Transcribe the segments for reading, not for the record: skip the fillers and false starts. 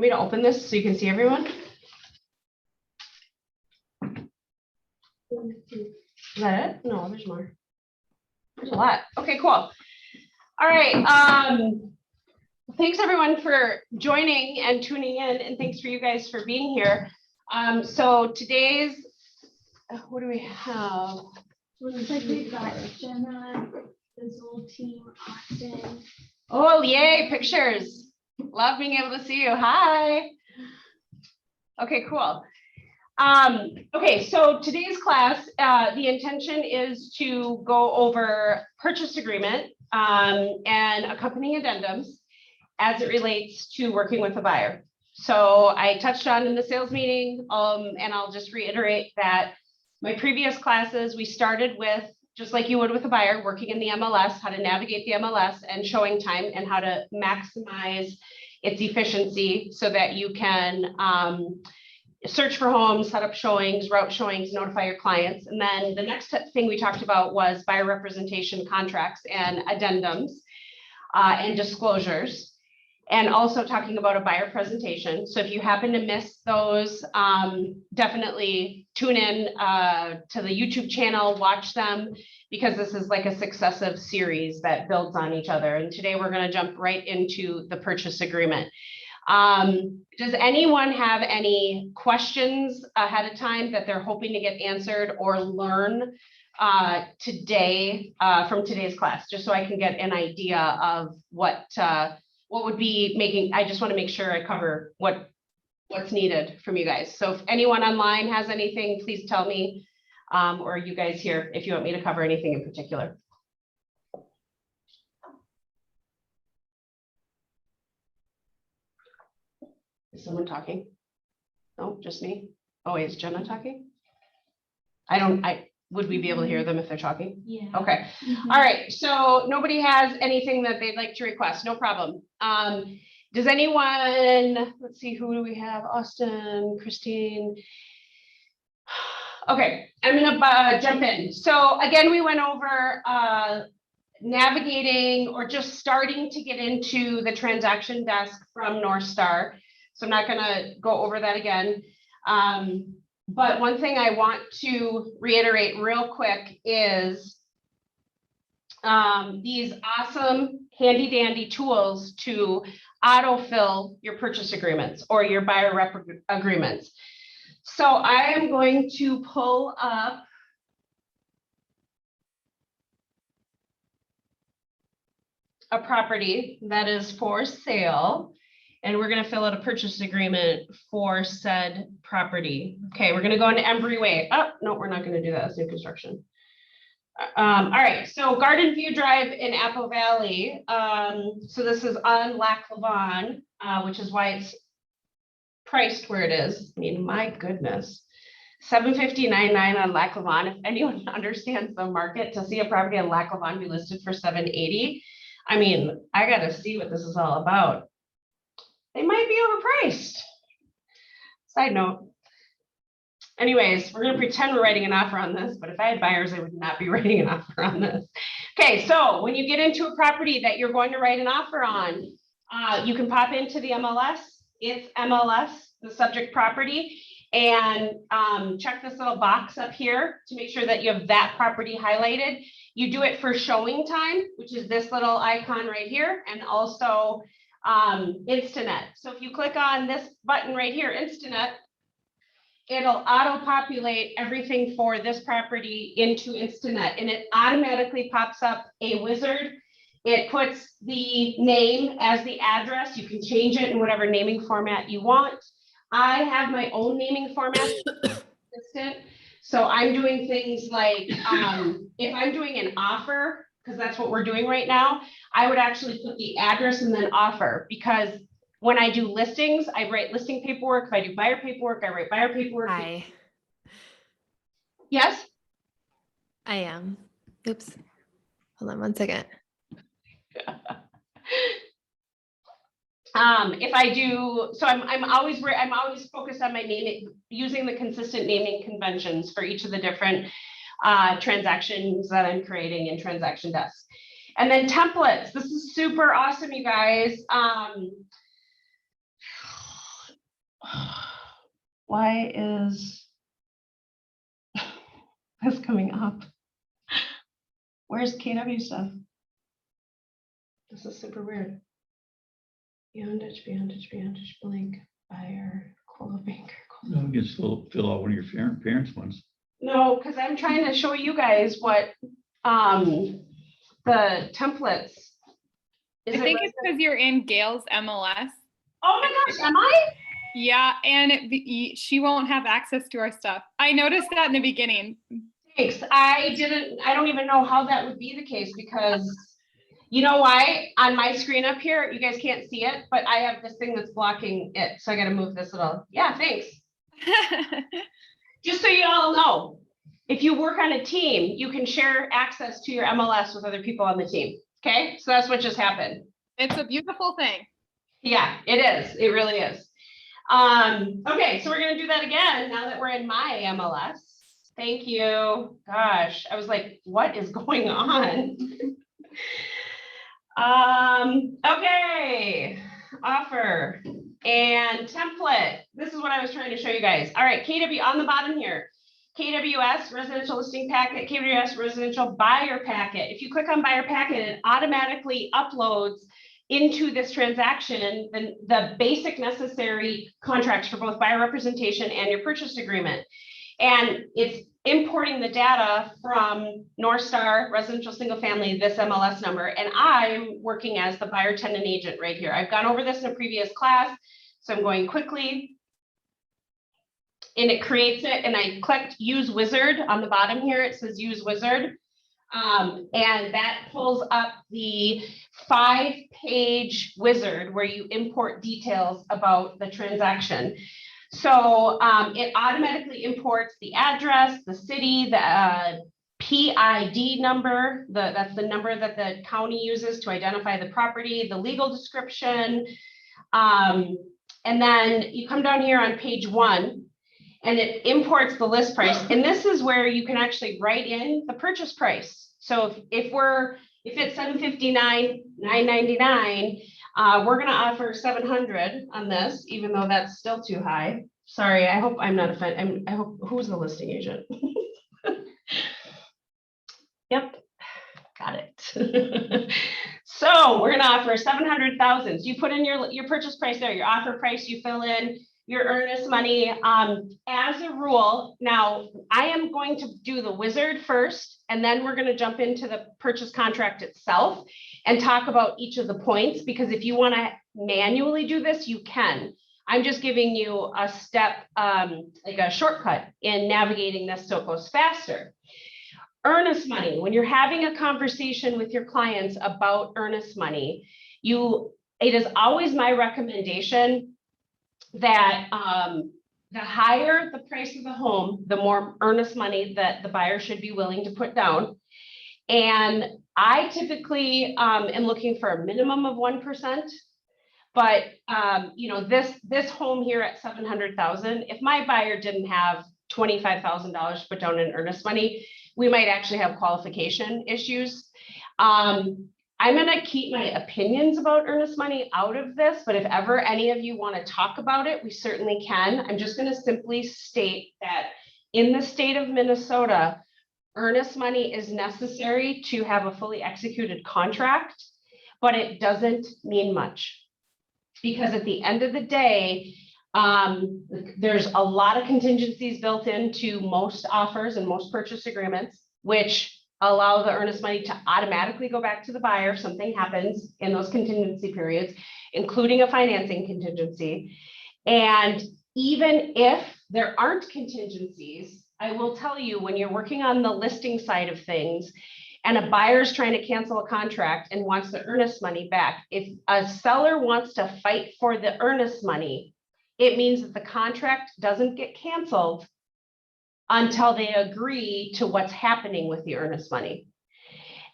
Me to open this so you can see everyone? Is that it? No, there's more. There's a lot. Okay, cool. All right. Thanks everyone for joining and tuning in, and thanks for you guys for being here. So today's, what do we have? Looks like we've got Jenna, this whole team, Austin. Oh, yay, pictures. Love being able to see you. Hi. Okay, cool. Okay, so today's class, the intention is to go over purchase agreement and accompanying addendums as it relates to working with a buyer. So I touched on in the sales meeting, and I'll just reiterate that my previous classes, we started with, just like you would with a buyer, working in the MLS, how to navigate the MLS and showing time and how to maximize its efficiency so that you can search for homes, set up showings, route showings, notify your clients. And then the next thing we talked about was buyer representation contracts and addendums and disclosures, and also talking about a buyer presentation. So if you happen to miss those, definitely tune in to the YouTube channel, watch them, because this is like a successive series that builds on each other. And today we're going to jump right into the purchase agreement. Does anyone have any questions ahead of time that they're hoping to get answered or learn today from today's class, just so I can get an idea of what would be making, I just want to make sure I cover what's needed from you guys. So if anyone online has anything, please tell me, or you guys here, if you want me to cover anything in particular. Is someone talking? No, just me. Oh, is Jenna talking? Would we be able to hear them if they're talking? Yeah. Okay. All right. So nobody has anything that they'd like to request. No problem. Does anyone, let's see, who do we have? Austin, Christine. Okay, I'm gonna jump in. So again, we went over navigating or just starting to get into the transaction desk from North Star. So I'm not gonna go over that again. But one thing I want to reiterate real quick is these awesome handy dandy tools to autofill your purchase agreements or your buyer rep agreements. So I am going to pull up a property that is for sale, and we're going to fill out a purchase agreement for said property. Okay, we're going to go into Embry Way. Oh, no, we're not going to do that. It's new construction. All right, so Garden View Drive in Apple Valley. So this is on Lac La Vanne, which is why it's priced where it is. I mean, my goodness, $759.9 on Lac La Vanne. If anyone understands the market, to see a property on Lac La Vanne be listed for $780, I mean, I got to see what this is all about. They might be overpriced. Side note. Anyways, we're going to pretend we're writing an offer on this, but if I had buyers, I would not be writing an offer on this. Okay, so when you get into a property that you're going to write an offer on, you can pop into the MLS. It's MLS, the subject property, and check this little box up here to make sure that you have that property highlighted. You do it for showing time, which is this little icon right here, and also Instanet. So if you click on this button right here, Instanet, it'll auto-populate everything for this property into Instanet, and it automatically pops up a wizard. It puts the name as the address. You can change it in whatever naming format you want. I have my own naming format, so I'm doing things like, if I'm doing an offer, because that's what we're doing right now, I would actually put the address and then offer, because when I do listings, I write listing paperwork. If I do buyer paperwork, I write buyer paperwork. Hi, Yes? I am. Oops. Hold on one second. If I do, so I'm always focused on my naming, using the consistent naming conventions for each of the different transactions that I'm creating in Transaction Desk. And then templates. This is super awesome, you guys. Why is this coming up? Where's KW stuff? This is super weird. Beyond Dutch, blank, buyer, Cola Banker. No, you can still fill out one of your parents' ones. No, because I'm trying to show you guys what, the templates. Is I it think right it's because you're in Gail's MLS. Oh my gosh, am I? Yeah, and she won't have access to our stuff. I noticed that in the beginning. Thanks. I don't even know how that would be the case because you know why? On my screen up here, you guys can't see it, but I have this thing that's blocking it. So I got to move this little. Yeah, thanks. Just so you all know, if you work on a team, you can share access to your MLS with other people on the team. Okay, so that's what just happened. It's a beautiful thing. Yeah, it is. It really is. Okay, so we're gonna do that again now that we're in my MLS. Thank you. Gosh, I was like, what is going on? Okay, offer and template. This is what I was trying to show you guys. All right, KW on the bottom here. KWS residential listing packet, KWS residential buyer packet. If you click on buyer packet, it automatically uploads into this transaction the basic necessary contracts for both buyer representation and your purchase agreement. And it's importing the data from North Star Residential Single Family, this MLS number, and I'm working as the buyer tenant agent right here. I've gone over this in a previous class, so I'm going quickly. And it creates it, and I clicked use wizard on the bottom here. It says use wizard. And that pulls up the 5-page wizard where you import details about the transaction. So it automatically imports the address, the city, the PID number, that's the number that the county uses to identify the property, the legal description. And then you come down here on page 1 and it imports the list price. And this is where you can actually write in the purchase price. So if it's $759, $999, we're gonna offer $700 on this, even though that's still too high. Sorry, I hope I'm not offended. I hope, who's the listing agent? Yep, got it. So we're gonna offer 700,000. You put in your purchase price there, your offer price, you fill in your earnest money. As a rule, now I am going to do the wizard first, and then we're going to jump into the purchase contract itself and talk about each of the points, because if you want to manually do this, you can. I'm just giving you a step, like a shortcut in navigating this so it goes faster. Earnest money, when you're having a conversation with your clients about earnest money, it is always my recommendation that the higher the price of the home, the more earnest money that the buyer should be willing to put down. And I typically am looking for a minimum of 1%. But you know, this home here at 700,000, if my buyer didn't have $25,000 to put down in earnest money, we might actually have qualification issues. I'm going to keep my opinions about earnest money out of this, but if ever any of you want to talk about it, we certainly can. I'm just going to simply state that in the state of Minnesota, earnest money is necessary to have a fully executed contract, but it doesn't mean much. Because at the end of the day, there's a lot of contingencies built into most offers and most purchase agreements, which allow the earnest money to automatically go back to the buyer if something happens in those contingency periods, including a financing contingency. And even if there aren't contingencies, I will tell you, when you're working on the listing side of things and a buyer's trying to cancel a contract and wants the earnest money back, if a seller wants to fight for the earnest money, it means that the contract doesn't get canceled until they agree to what's happening with the earnest money.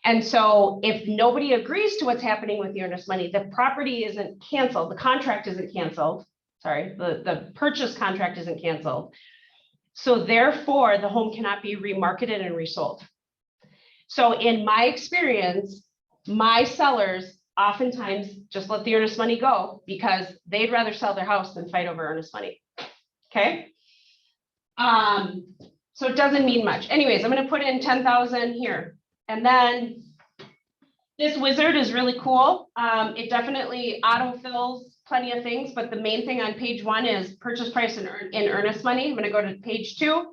And so if nobody agrees to what's happening with the earnest money, the property isn't canceled, the contract isn't canceled, sorry, the purchase contract isn't canceled. So therefore, the home cannot be remarketed and resold. So in my experience, my sellers oftentimes just let the earnest money go because they'd rather sell their house than fight over earnest money. Okay. So it doesn't mean much. Anyways, I'm gonna put in 10,000 here. And then this wizard is really cool. It definitely autofills plenty of things, but the main thing on page 1 is purchase price in earnest money. I'm gonna go to page 2.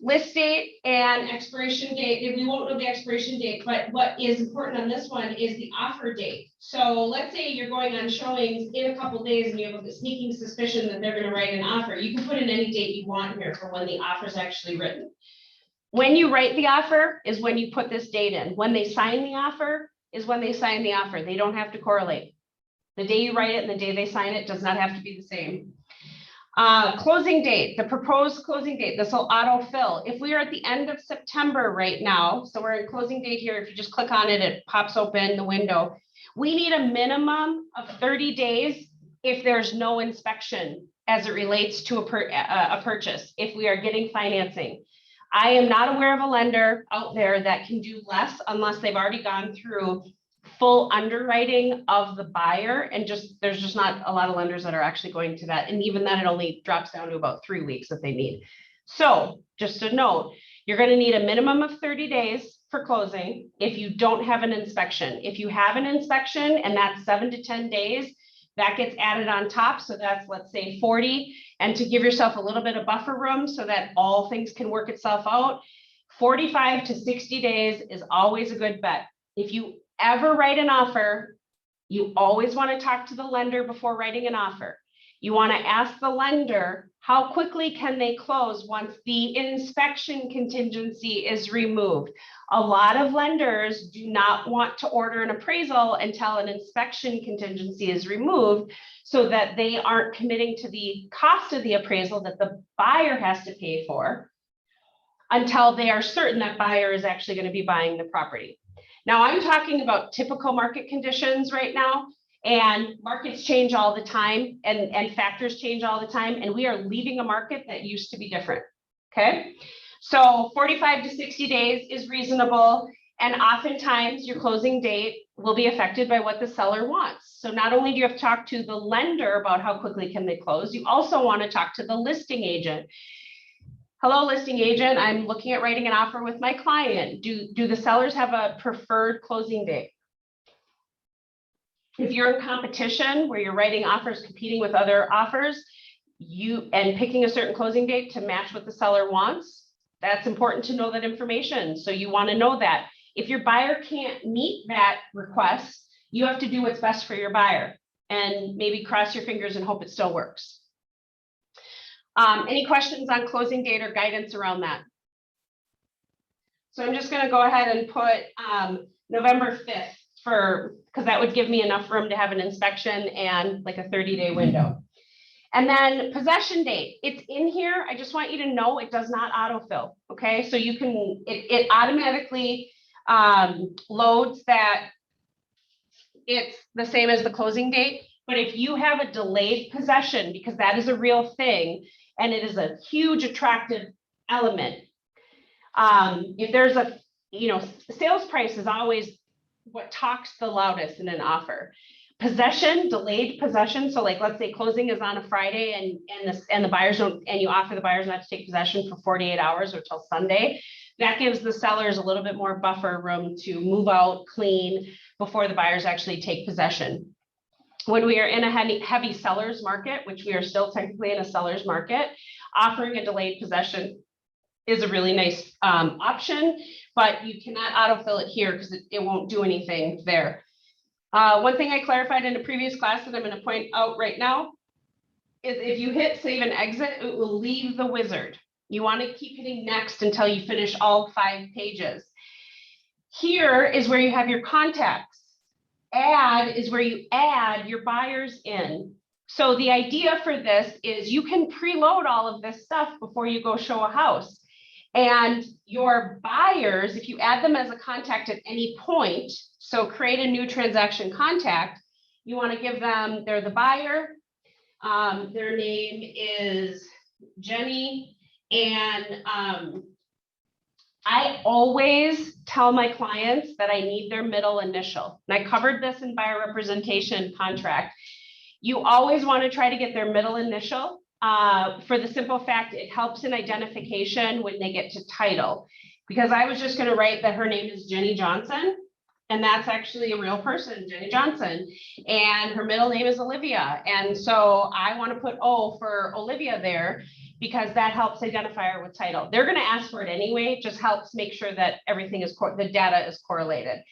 List date and expiration date. We won't know the expiration date, but what is important on this one is the offer date. So let's say you're going on showings in a couple days and you have a sneaking suspicion that they're going to write an offer. You can put in any date you want here for when the offer is actually written. When you write the offer is when you put this date in. When they sign the offer is when they sign the offer. They don't have to correlate. The day you write it and the day they sign it does not have to be the same. Closing date, the proposed closing date, this will autofill. If we are at the end of September right now, so we're in closing date here, if you just click on it, it pops open the window. We need a minimum of 30 days if there's no inspection as it relates to a purchase, if we are getting financing. I am not aware of a lender out there that can do less unless they've already gone through full underwriting of the buyer, and there's just not a lot of lenders that are actually going to that. And even then it only drops down to about 3 weeks if they need. So just a note, you're going to need a minimum of 30 days for closing if you don't have an inspection. If you have an inspection and that's 7 to 10 days, that gets added on top. So that's, let's say 40. And to give yourself a little bit of buffer room so that all things can work itself out, 45 to 60 days is always a good bet. If you ever write an offer, you always want to talk to the lender before writing an offer. You want to ask the lender, how quickly can they close once the inspection contingency is removed? A lot of lenders do not want to order an appraisal until an inspection contingency is removed so that they aren't committing to the cost of the appraisal that the buyer has to pay for until they are certain that buyer is actually going to be buying the property. Now, I'm talking about typical market conditions right now, and markets change all the time and factors change all the time. And we are leaving a market that used to be different. Okay. So 45 to 60 days is reasonable. And oftentimes your closing date will be affected by what the seller wants. So not only do you have to talk to the lender about how quickly can they close, you also want to talk to the listing agent. Hello, listing agent. I'm looking at writing an offer with my client. Do the sellers have a preferred closing date? If you're in competition where you're writing offers, competing with other offers, and picking a certain closing date to match what the seller wants, that's important to know that information. So you want to know that. If your buyer can't meet that request, you have to do what's best for your buyer and maybe cross your fingers and hope it still works. Any questions on closing date or guidance around that? So I'm just going to go ahead and put November 5th because that would give me enough room to have an inspection and like a 30-day window. And then possession date, it's in here. I just want you to know it does not autofill. Okay, so you can, it automatically loads that it's the same as the closing date. But if you have a delayed possession, because that is a real thing, and it is a huge attractive element. If there's a, sales price is always what talks the loudest in an offer. Possession, delayed possession. So like, let's say closing is on a Friday and the buyers don't, and you offer the buyers not to take possession for 48 hours or till Sunday. That gives the sellers a little bit more buffer room to move out, clean before the buyers actually take possession. When we are in a heavy seller's market, which we are still technically in a seller's market, offering a delayed possession is a really nice option, but you cannot autofill it here because it won't do anything there. One thing I clarified in a previous class that I'm going to point out right now is if you hit save and exit, it will leave the wizard. You want to keep hitting next until you finish all 5 pages. Here is where you have your contacts. Add is where you add your buyers in. So the idea for this is you can preload all of this stuff before you go show a house. And your buyers, if you add them as a contact at any point, so create a new transaction contact, you want to give them, they're the buyer, their name is Jenny, and I always tell my clients that I need their middle initial. And I covered this in buyer representation contract. You always want to try to get their middle initial for the simple fact it helps in identification when they get to title. Because I was just going to write that her name is Jenny Johnson, and that's actually a real person, Jenny Johnson, and her middle name is Olivia. And so I want to put O for Olivia there because that helps identify her with title. They're going to ask for it anyway, it just helps make sure that everything is, the data is correlated.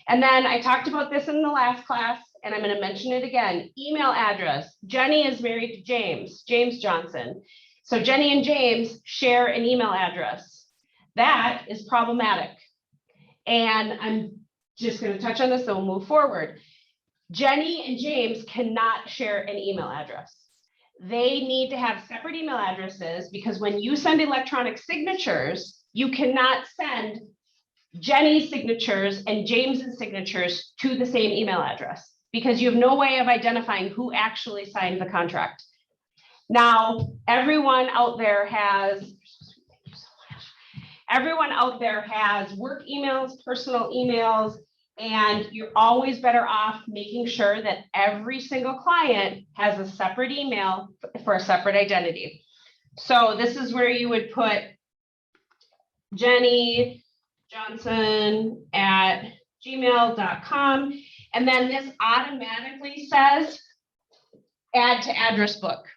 And then I talked about this in the last class, and I'm going to mention it again. Email address. Jenny is married to James Johnson. So Jenny and James share an email address. That is problematic. And I'm just going to touch on this, then we'll move forward. Jenny and James cannot share an email address. They need to have separate email addresses because when you send electronic signatures, you cannot send Jenny's signatures and James's signatures to the same email address because you have no way of identifying who actually signed the contract. Now, everyone out there has work emails, personal emails, and you're always better off making sure that every single client has a separate email for a separate identity. So this is where you would put Jenny Johnson at gmail.com. And then this automatically says add to address book.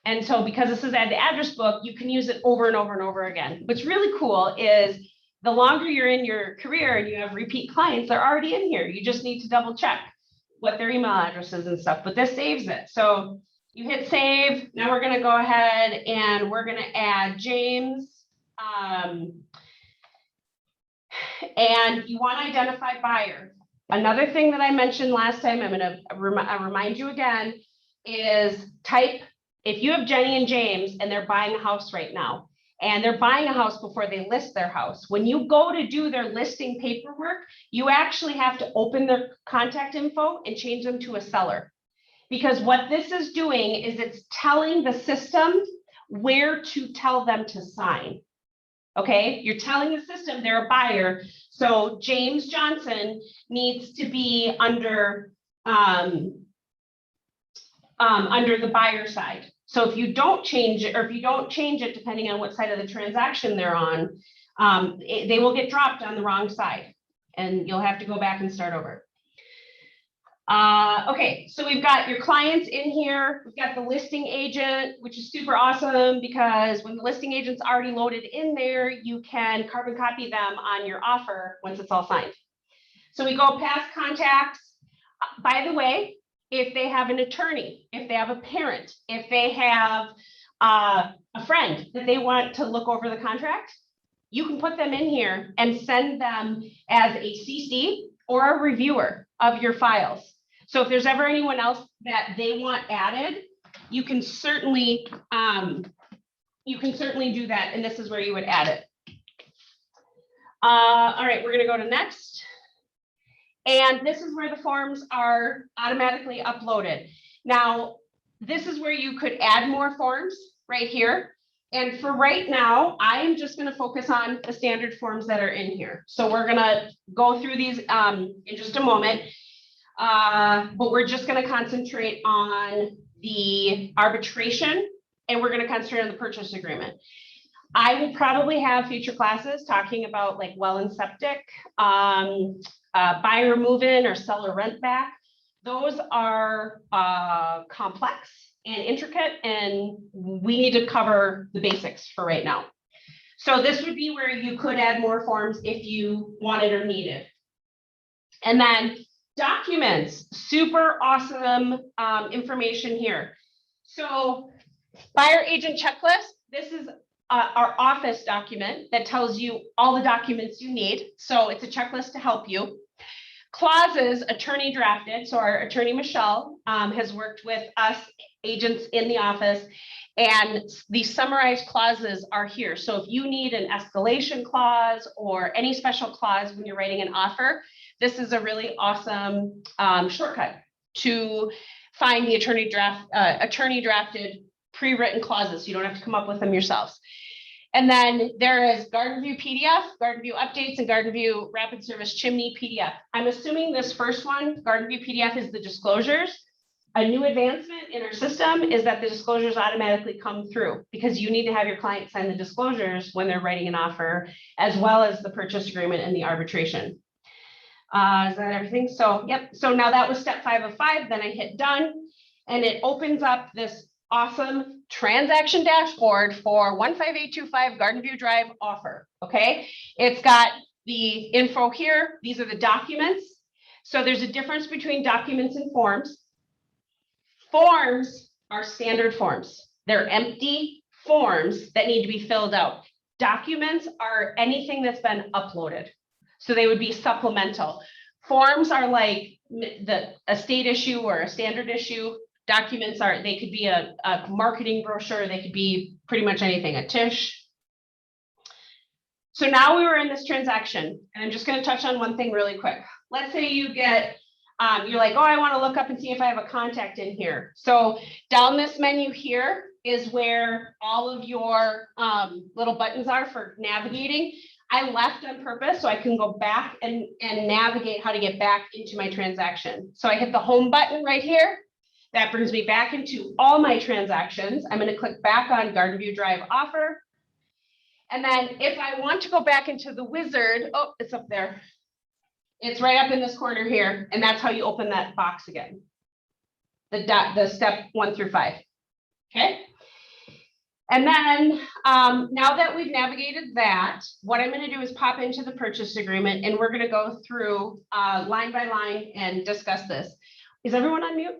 And so because this is add to address book, you can use it over and over and over again. What's really cool is the longer you're in your career and you have repeat clients, they're already in here. You just need to double check what their email address is and stuff, but this saves it. So you hit save. Now we're going to go ahead and we're going to add James. And you want to identify buyer. Another thing that I mentioned last time, I'm going to remind you again, is type, if you have Jenny and James and they're buying a house right now, and they're buying a house before they list their house, when you go to do their listing paperwork, you actually have to open their contact info and change them to a seller. Because what this is doing is it's telling the system where to tell them to sign. Okay, you're telling the system they're a buyer. So James Johnson needs to be under the buyer side. So if you don't change it, or if you don't change it, depending on what side of the transaction they're on, they will get dropped on the wrong side and you'll have to go back and start over. Okay, so we've got your clients in here. We've got the listing agent, which is super awesome because when the listing agent's already loaded in there, you can carbon copy them on your offer once it's all signed. So we go past contacts. By the way, if they have an attorney, if they have a parent, if they have a friend that they want to look over the contract, you can put them in here and send them as a CC or a reviewer of your files. So if there's ever anyone else that they want added, you can certainly do that. And this is where you would add it. All right, we're going to go to next. And this is where the forms are automatically uploaded. Now, this is where you could add more forms right here. And for right now, I am just going to focus on the standard forms that are in here. So we're going to go through these in just a moment. But we're just going to concentrate on the arbitration and we're going to concentrate on the purchase agreement. I will probably have future classes talking about like well and septic, buyer move-in or seller rent back. Those are complex and intricate, and we need to cover the basics for right now. So this would be where you could add more forms if you wanted or needed. And then documents, super awesome information here. So buyer agent checklist, this is our office document that tells you all the documents you need. So it's a checklist to help you. Clauses, attorney drafted. So our attorney, Michelle, has worked with us agents in the office, and the summarized clauses are here. So if you need an escalation clause or any special clause when you're writing an offer, this is a really awesome shortcut to find the attorney drafted pre-written clauses. You don't have to come up with them yourselves. And then there is Garden View PDF, Garden View Updates, and Garden View Rapid Service Chimney PDF. I'm assuming this first one, Garden View PDF, is the disclosures. A new advancement in our system is that the disclosures automatically come through because you need to have your client sign the disclosures when they're writing an offer, as well as the purchase agreement and the arbitration. Is that everything? So, yep. So now that was step 5 of 5. Then I hit done, and it opens up this awesome transaction dashboard for 15825 Garden View Drive offer. Okay. It's got the info here. These are the documents. So there's a difference between documents and forms. Forms are standard forms. They're empty forms that need to be filled out. Documents are anything that's been uploaded. So they would be supplemental. Forms are like a state issue or a standard issue. Documents are, they could be a marketing brochure. They could be pretty much anything, a TISH. So now we were in this transaction, and I'm just going to touch on one thing really quick. Let's say you get, you're like, oh, I want to look up and see if I have a contact in here. So down this menu here is where all of your little buttons are for navigating. I left on purpose so I can go back and navigate how to get back into my transaction. So I hit the home button right here. That brings me back into all my transactions. I'm going to click back on Garden View Drive offer. And then if I want to go back into the wizard, oh, it's up there. It's right up in this corner here. And that's how you open that box again. The step 1 through 5. Okay. And then now that we've navigated that, what I'm going to do is pop into the purchase agreement, and we're going to go through line by line and discuss this. Is everyone on mute?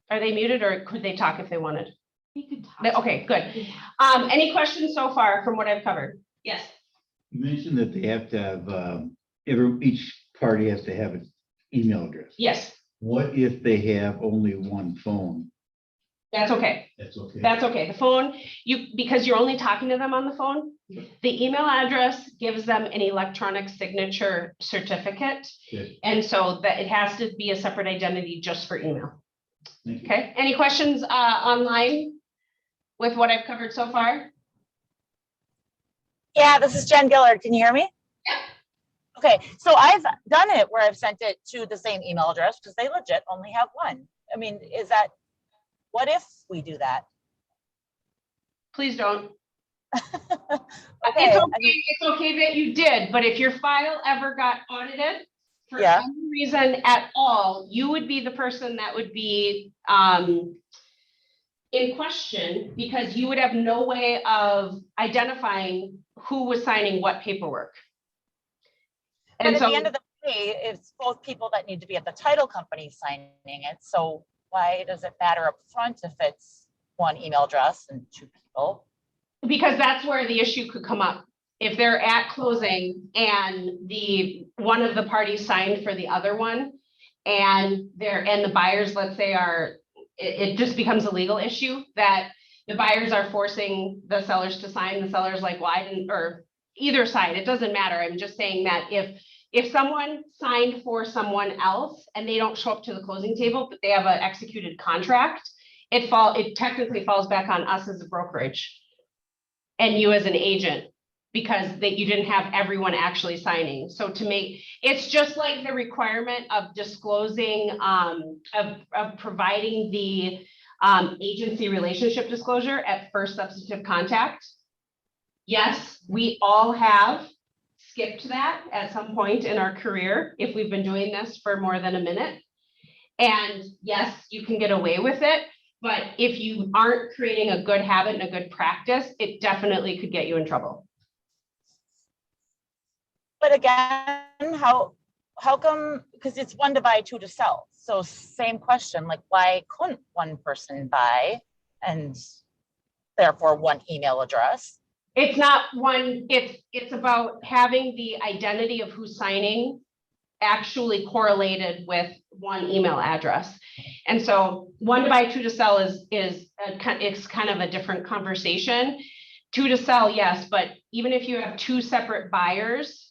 Are they muted, or could they talk if they wanted? We could talk. Okay, good. Any questions so far from what I've covered? Yes. You mentioned that they have to have, each party has to have an email address. Yes, What if they have only one phone? that's okay. That's okay. That's okay. The phone, because you're only talking to them on the phone, the email address gives them an electronic signature certificate. Good. And so that it has to be a separate identity just for email. Thank you. Okay, any questions online with what I've covered so far? Yeah, this is Jen Gillard. Can you hear me? Yeah. Okay, so I've done it where I've sent it to the same email address because they legit only have one. I mean, what if we do that? Please don't. Okay, It's okay that you did, but if your file ever got audited for Yeah. any reason at all, you would be the person that would be in question, because you would have no way of identifying who was signing what paperwork. But And at so the end of the day, it's both people that need to be at the title company signing it. So why does it matter up front if it's one email address and 2 people? because that's where the issue could come up. If they're at closing and one of the parties signed for the other one, and the buyers, let's say, it just becomes a legal issue that the buyers are forcing the sellers to sign. The sellers like, why didn't, or either side, it doesn't matter. I'm just saying that if someone signed for someone else and they don't show up to the closing table, but they have an executed contract, it technically falls back on us as a brokerage and you as an agent, because you didn't have everyone actually signing. So it's just like the requirement of disclosing, of providing the agency relationship disclosure at first substantive contact. Yes, we all have skipped that at some point in our career if we've been doing this for more than a minute. And yes, you can get away with it, but if you aren't creating a good habit and a good practice, it definitely could get you in trouble. But again, how come, because it's 1 to buy, 2 to sell. So same question, like why couldn't one person buy and therefore one email address? It's not one, it's about having the identity of who's signing actually correlated with one email address. And so 1 to buy, 2 to sell it's kind of a different conversation. 2 to sell, yes, but even if you have 2 separate buyers,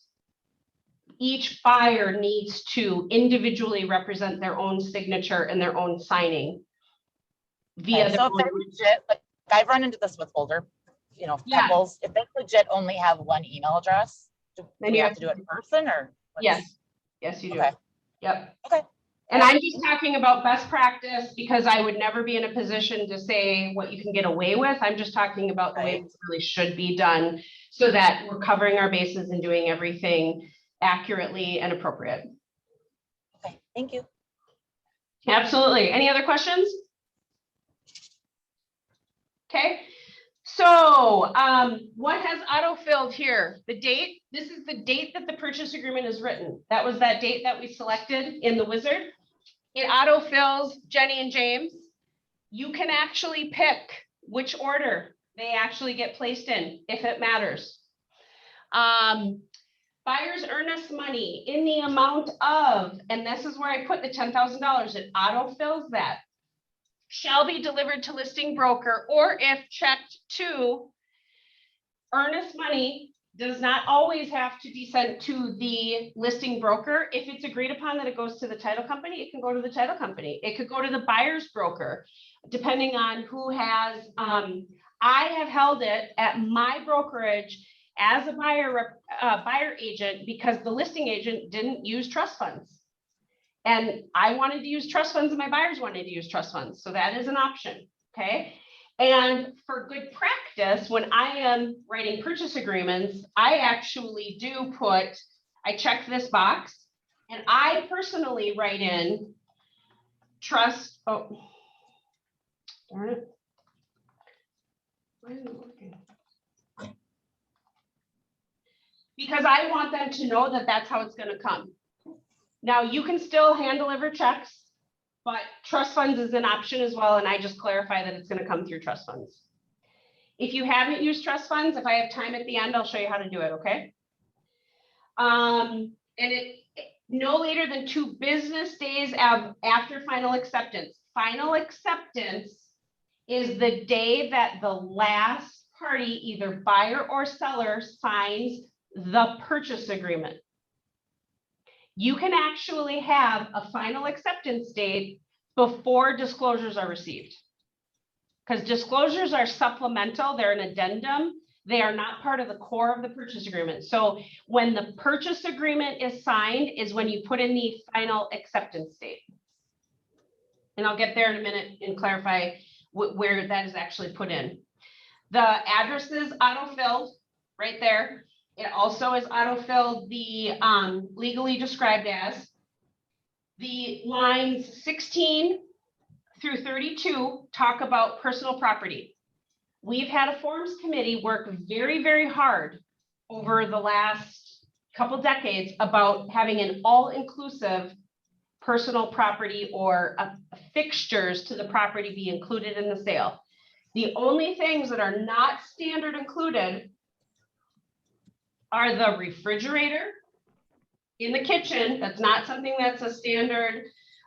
each buyer needs to individually represent their own signature and their own signing via Okay, so if they're legit, like I've run into this with older you know, Yeah. couples, if they legit only have one email address, do Then we you have have to do it in person or? what's- Yes, yes, you do. Okay. Yep. Okay. And I'm just talking about best practice because I would never be in a position to say what you can get away with. I'm just talking about the way Right. it really should be done so that we're covering our bases and doing everything accurately and appropriate. Okay, thank you. Absolutely. Any other questions? Okay. So what has auto-filled here? The date, this is the date that the purchase agreement is written. That was that date that we selected in the wizard. It auto-fills Jenny and James. You can actually pick which order they actually get placed in, if it matters. Buyer's earnest money in the amount of, and this is where I put the $10,000, it auto-fills that. Shall be delivered to listing broker, or if checked to, earnest money does not always have to be sent to the listing broker. If it's agreed upon that it goes to the title company, it can go to the title company. It could go to the buyer's broker, depending on who has, I have held it at my brokerage as a buyer agent because the listing agent didn't use trust funds. And I wanted to use trust funds and my buyers wanted to use trust funds. So that is an option, okay? And for good practice, when I am writing purchase agreements, I actually do put, I check this box and I personally write in trust, oh, darn it. Why isn't it working? Because I want them to know that that's how it's gonna come. Now, you can still hand deliver checks, but trust funds is an option as well, and I just clarify that it's gonna come through trust funds. If you haven't used trust funds, if I have time at the end, I'll show you how to do it, okay? And it no later than 2 business days after final acceptance. Final acceptance is the day that the last party, either buyer or seller, signs the purchase agreement. You can actually have a final acceptance date before disclosures are received. Because disclosures are supplemental, they're an addendum. They are not part of the core of the purchase agreement. So when the purchase agreement is signed is when you put in the final acceptance date. And I'll get there in a minute and clarify where that is actually put in. The address is auto-filled right there. It also is auto-filled the legally described as. The lines 16 through 32 talk about personal property. We've had a forms committee work very, very hard over the last couple decades about having an all-inclusive personal property or fixtures to the property be included in the sale. The only things that are not standard included are the refrigerator in the kitchen. That's not something that's a standard.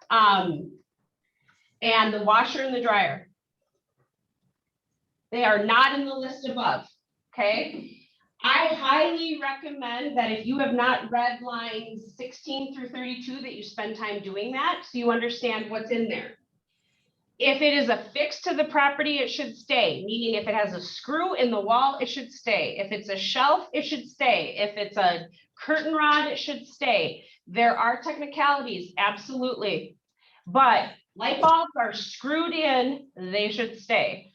And the washer and the dryer. They are not in the list above, okay? I highly recommend that if you have not read lines 16 through 32, that you spend time doing that so you understand what's in there. If it is affixed to the property, it should stay, meaning if it has a screw in the wall, it should stay. If it's a shelf, it should stay. If it's a curtain rod, it should stay. There are technicalities, absolutely. But light bulbs are screwed in, they should stay.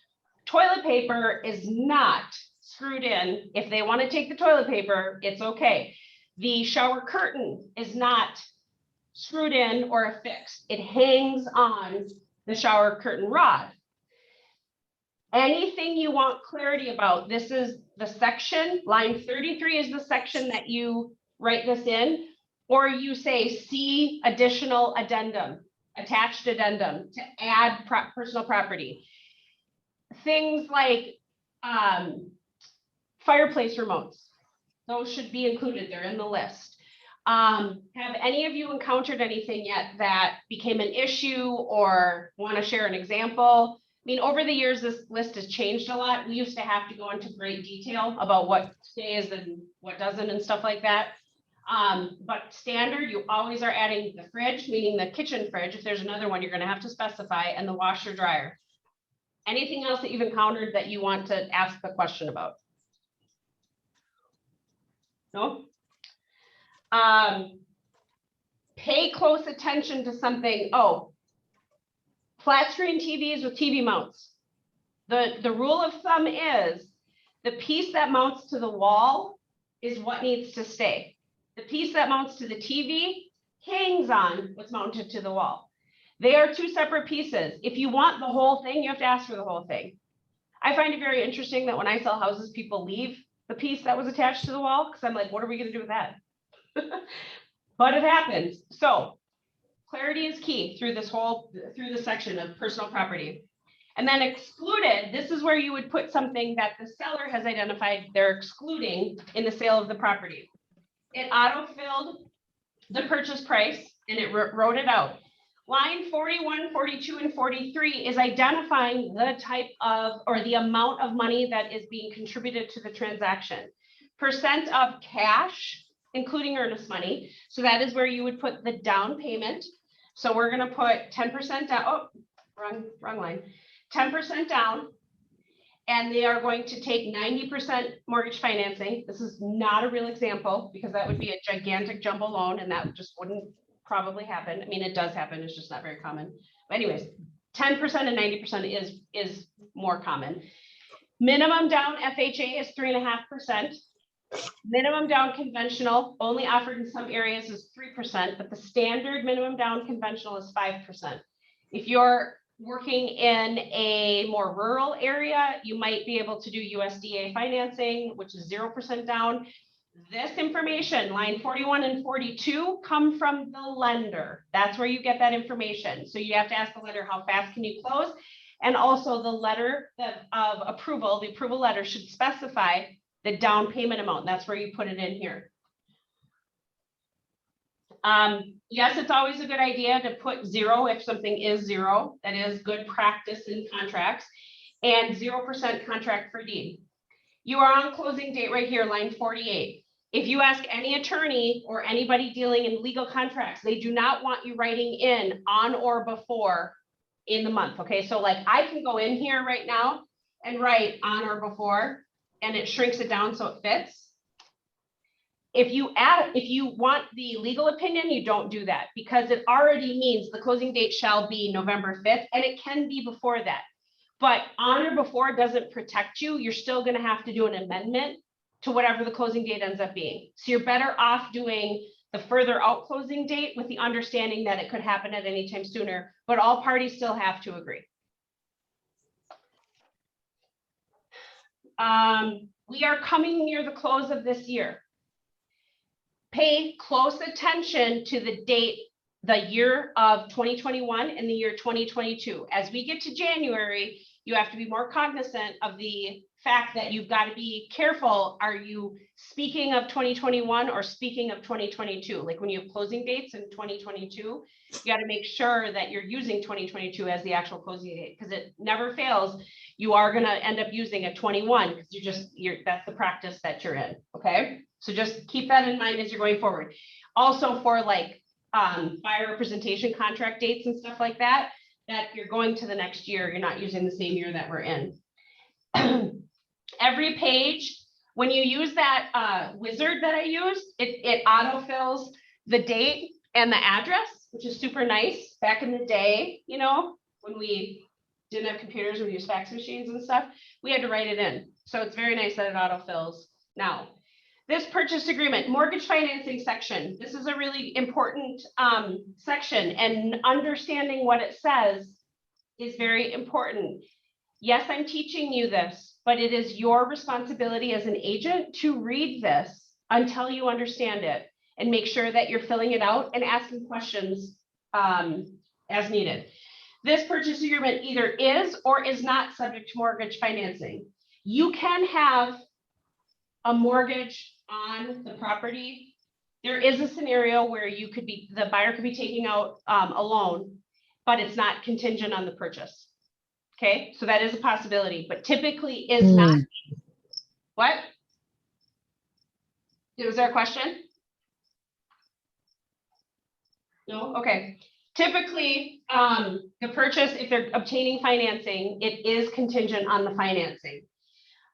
Toilet paper is not screwed in. If they want to take the toilet paper, it's okay. The shower curtain is not screwed in or affixed. It hangs on the shower curtain rod. Anything you want clarity about, this is the section, line 33 is the section that you write this in, or you say see additional addendum, attached addendum to add personal property. Things like fireplace remotes, those should be included, they're in the list. Have any of you encountered anything yet that became an issue or want to share an example? I mean, over the years, this list has changed a lot. We used to have to go into great detail about what stays and what doesn't and stuff like that. But standard, you always are adding the fridge, meaning the kitchen fridge. If there's another one, you're going to have to specify, and the washer dryer. Anything else that you've encountered that you want to ask the question about? No? Pay close attention to something. Oh, flat screen TVs with TV mounts. The rule of thumb is the piece that mounts to the wall is what needs to stay. The piece that mounts to the TV hangs on what's mounted to the wall. They are two separate pieces. If you want the whole thing, you have to ask for the whole thing. I find it very interesting that when I sell houses, people leave the piece that was attached to the wall because I'm like, what are we going to do with that? But it happens. So clarity is key through this section of personal property. And then excluded, this is where you would put something that the seller has identified they're excluding in the sale of the property. It auto-filled the purchase price and it wrote it out. Line 41, 42, and 43 is identifying the type of, or the amount of money that is being contributed to the transaction. Percent of cash, including earnest money. So that is where you would put the down payment. So we're gonna put 10% down, oh, wrong line. 10% down, and they are going to take 90% mortgage financing. This is not a real example because that would be a gigantic jumbo loan and that just wouldn't probably happen. I mean, it does happen, it's just not very common. But anyways, 10% and 90% is more common. Minimum down FHA is 3.5%. Minimum down conventional, only offered in some areas, is 3%, but the standard minimum down conventional is 5%. If you're working in a more rural area, you might be able to do USDA financing, which is 0% down. This information, line 41 and 42, come from the lender. That's where you get that information. So you have to ask the lender, how fast can you close? And also the letter of approval, the approval letter should specify the down payment amount. That's where you put it in here. Yes, it's always a good idea to put 0 if something is 0. That is good practice in contracts. And 0% contract for deed. You are on closing date right here, line 48. If you ask any attorney or anybody dealing in legal contracts, they do not want you writing in on or before in the month. Okay, so like I can go in here right now and write on or before, and it shrinks it down so it fits. If you want the legal opinion, you don't do that because it already means the closing date shall be November 5th, and it can be before that. But on or before doesn't protect you. You're still going to have to do an amendment to whatever the closing date ends up being. So you're better off doing the further out closing date with the understanding that it could happen at any time sooner, but all parties still have to agree. We are coming near the close of this year. Pay close attention to the date, the year of 2021 and the year 2022. As we get to January, you have to be more cognizant of the fact that you've got to be careful. Are you speaking of 2021 or speaking of 2022? Like when you have closing dates in 2022, you got to make sure that you're using 2022 as the actual closing date, because it never fails. You are going to end up using a 21 because that's the practice that you're in. Okay. So just keep that in mind as you're going forward. Also for like buyer representation contract dates and stuff like that, that you're going to the next year, you're not using the same year that we're in. Every page, when you use that wizard that I used, it autofills the date and the address, which is super nice. Back in the day, you know, when we didn't have computers, we used fax machines and stuff, we had to write it in. So it's very nice that it autofills now. This purchase agreement, mortgage financing section, this is a really important section, and understanding what it says is very important. Yes, I'm teaching you this, but it is your responsibility as an agent to read this until you understand it and make sure that you're filling it out and asking questions as needed. This purchase agreement either is or is not subject to mortgage financing. You can have a mortgage on the property. There is a scenario where the buyer could be taking out a loan, but it's not contingent on the purchase. Okay, so that is a possibility, but typically is not. What? Was there a question? No? Okay. Typically, the purchase, if they're obtaining financing, it is contingent on the financing.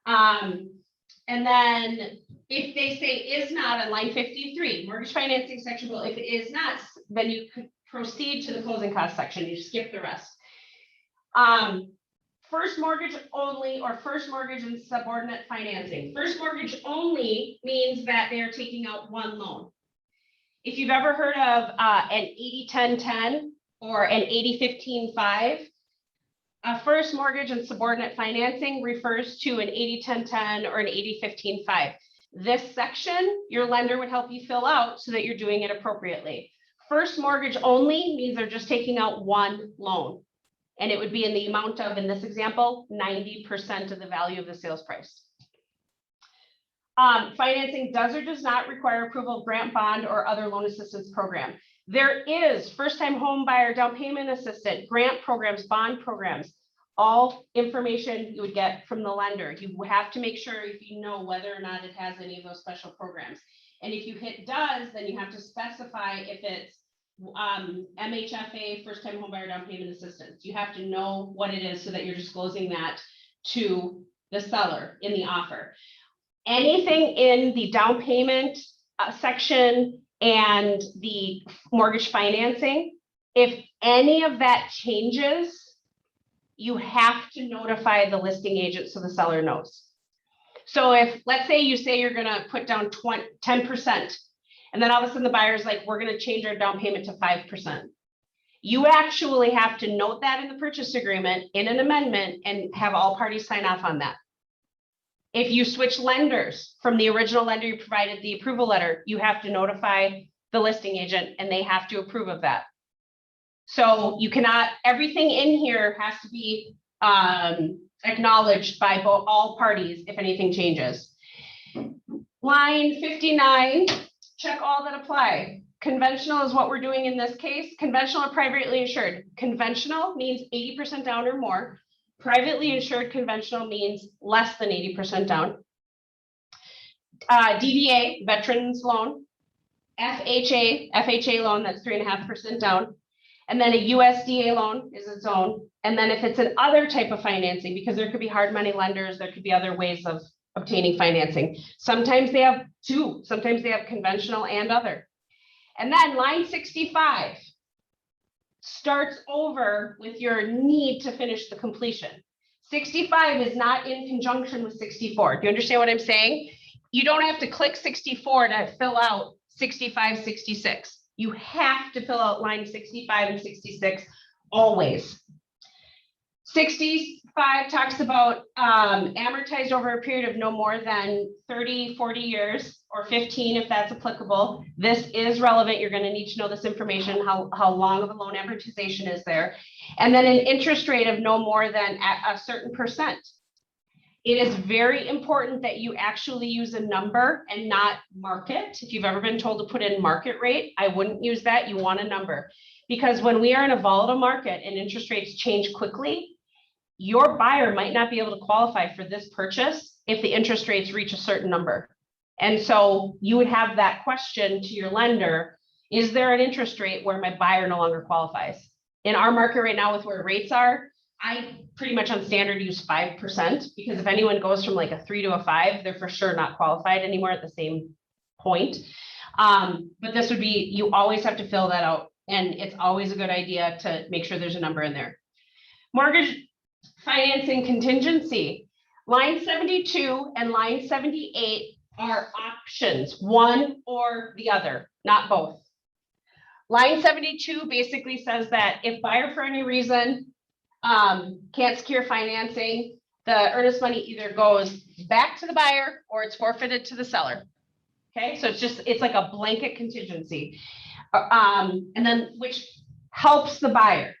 And then if they say is not on line 53, mortgage financing section, well, if it is not, then you could proceed to the closing cost section, you skip the rest. First mortgage only or first mortgage and subordinate financing. First mortgage only means that they are taking out one loan. If you've ever heard of an 80-10-10 or an 80-15-5, a first mortgage and subordinate financing refers to an 80-10-10 or an 80-15-5. This section, your lender would help you fill out so that you're doing it appropriately. First mortgage only means they're just taking out one loan. And it would be in the amount of, in this example, 90% of the value of the sales price. Financing does or does not require approval of grant, bond, or other loan assistance program. There is first-time home buyer down payment assistant, grant programs, bond programs, all information you would get from the lender. You have to make sure if you know whether or not it has any of those special programs. And if you hit does, then you have to specify if it's MHFA, first-time home buyer down payment assistance. You have to know what it is so that you're disclosing that to the seller in the offer. Anything in the down payment section and the mortgage financing, if any of that changes, you have to notify the listing agent so the seller knows. So if, let's say you say you're gonna put down 10%, and then all of a sudden the buyer's like, we're gonna change our down payment to 5%. You actually have to note that in the purchase agreement in an amendment and have all parties sign off on that. If you switch lenders from the original lender you provided the approval letter, you have to notify the listing agent and they have to approve of that. So you cannot, everything in here has to be acknowledged by all parties if anything changes. Line 59, check all that apply. Conventional is what we're doing in this case. Conventional or privately insured. Conventional means 80% down or more. Privately insured conventional means less than 80% down. DVA, veterans loan. FHA loan, that's 3.5% down. And then a USDA loan is its own. And then if it's an other type of financing, because there could be hard money lenders, there could be other ways of obtaining financing. Sometimes they have two, sometimes they have conventional and other. And then line 65 starts over with your need to finish the completion. 65 is not in conjunction with 64. Do you understand what I'm saying? You don't have to click 64 to fill out 65, 66. You have to fill out line 65 and 66 always. 65 talks about amortized over a period of no more than 30, 40 years, or 15 if that's applicable. This is relevant. You're going to need to know this information, how long of a loan amortization is there. And then an interest rate of no more than a certain percent. It is very important that you actually use a number and not market. If you've ever been told to put in market rate, I wouldn't use that. You want a number. Because when we are in a volatile market and interest rates change quickly, your buyer might not be able to qualify for this purchase if the interest rates reach a certain number. And so you would have that question to your lender, is there an interest rate where my buyer no longer qualifies? In our market right now with where rates are, I pretty much on standard use 5%, because if anyone goes from like a 3 to a 5, they're for sure not qualified anymore at the same point. But this would be, you always have to fill that out. And it's always a good idea to make sure there's a number in there. Mortgage financing contingency. Line 72 and line 78 are options, one or the other, not both. Line 72 basically says that if buyer for any reason can't secure financing, the earnest money either goes back to the buyer or it's forfeited to the seller. Okay, so it's like a blanket contingency. And then which helps the buyer.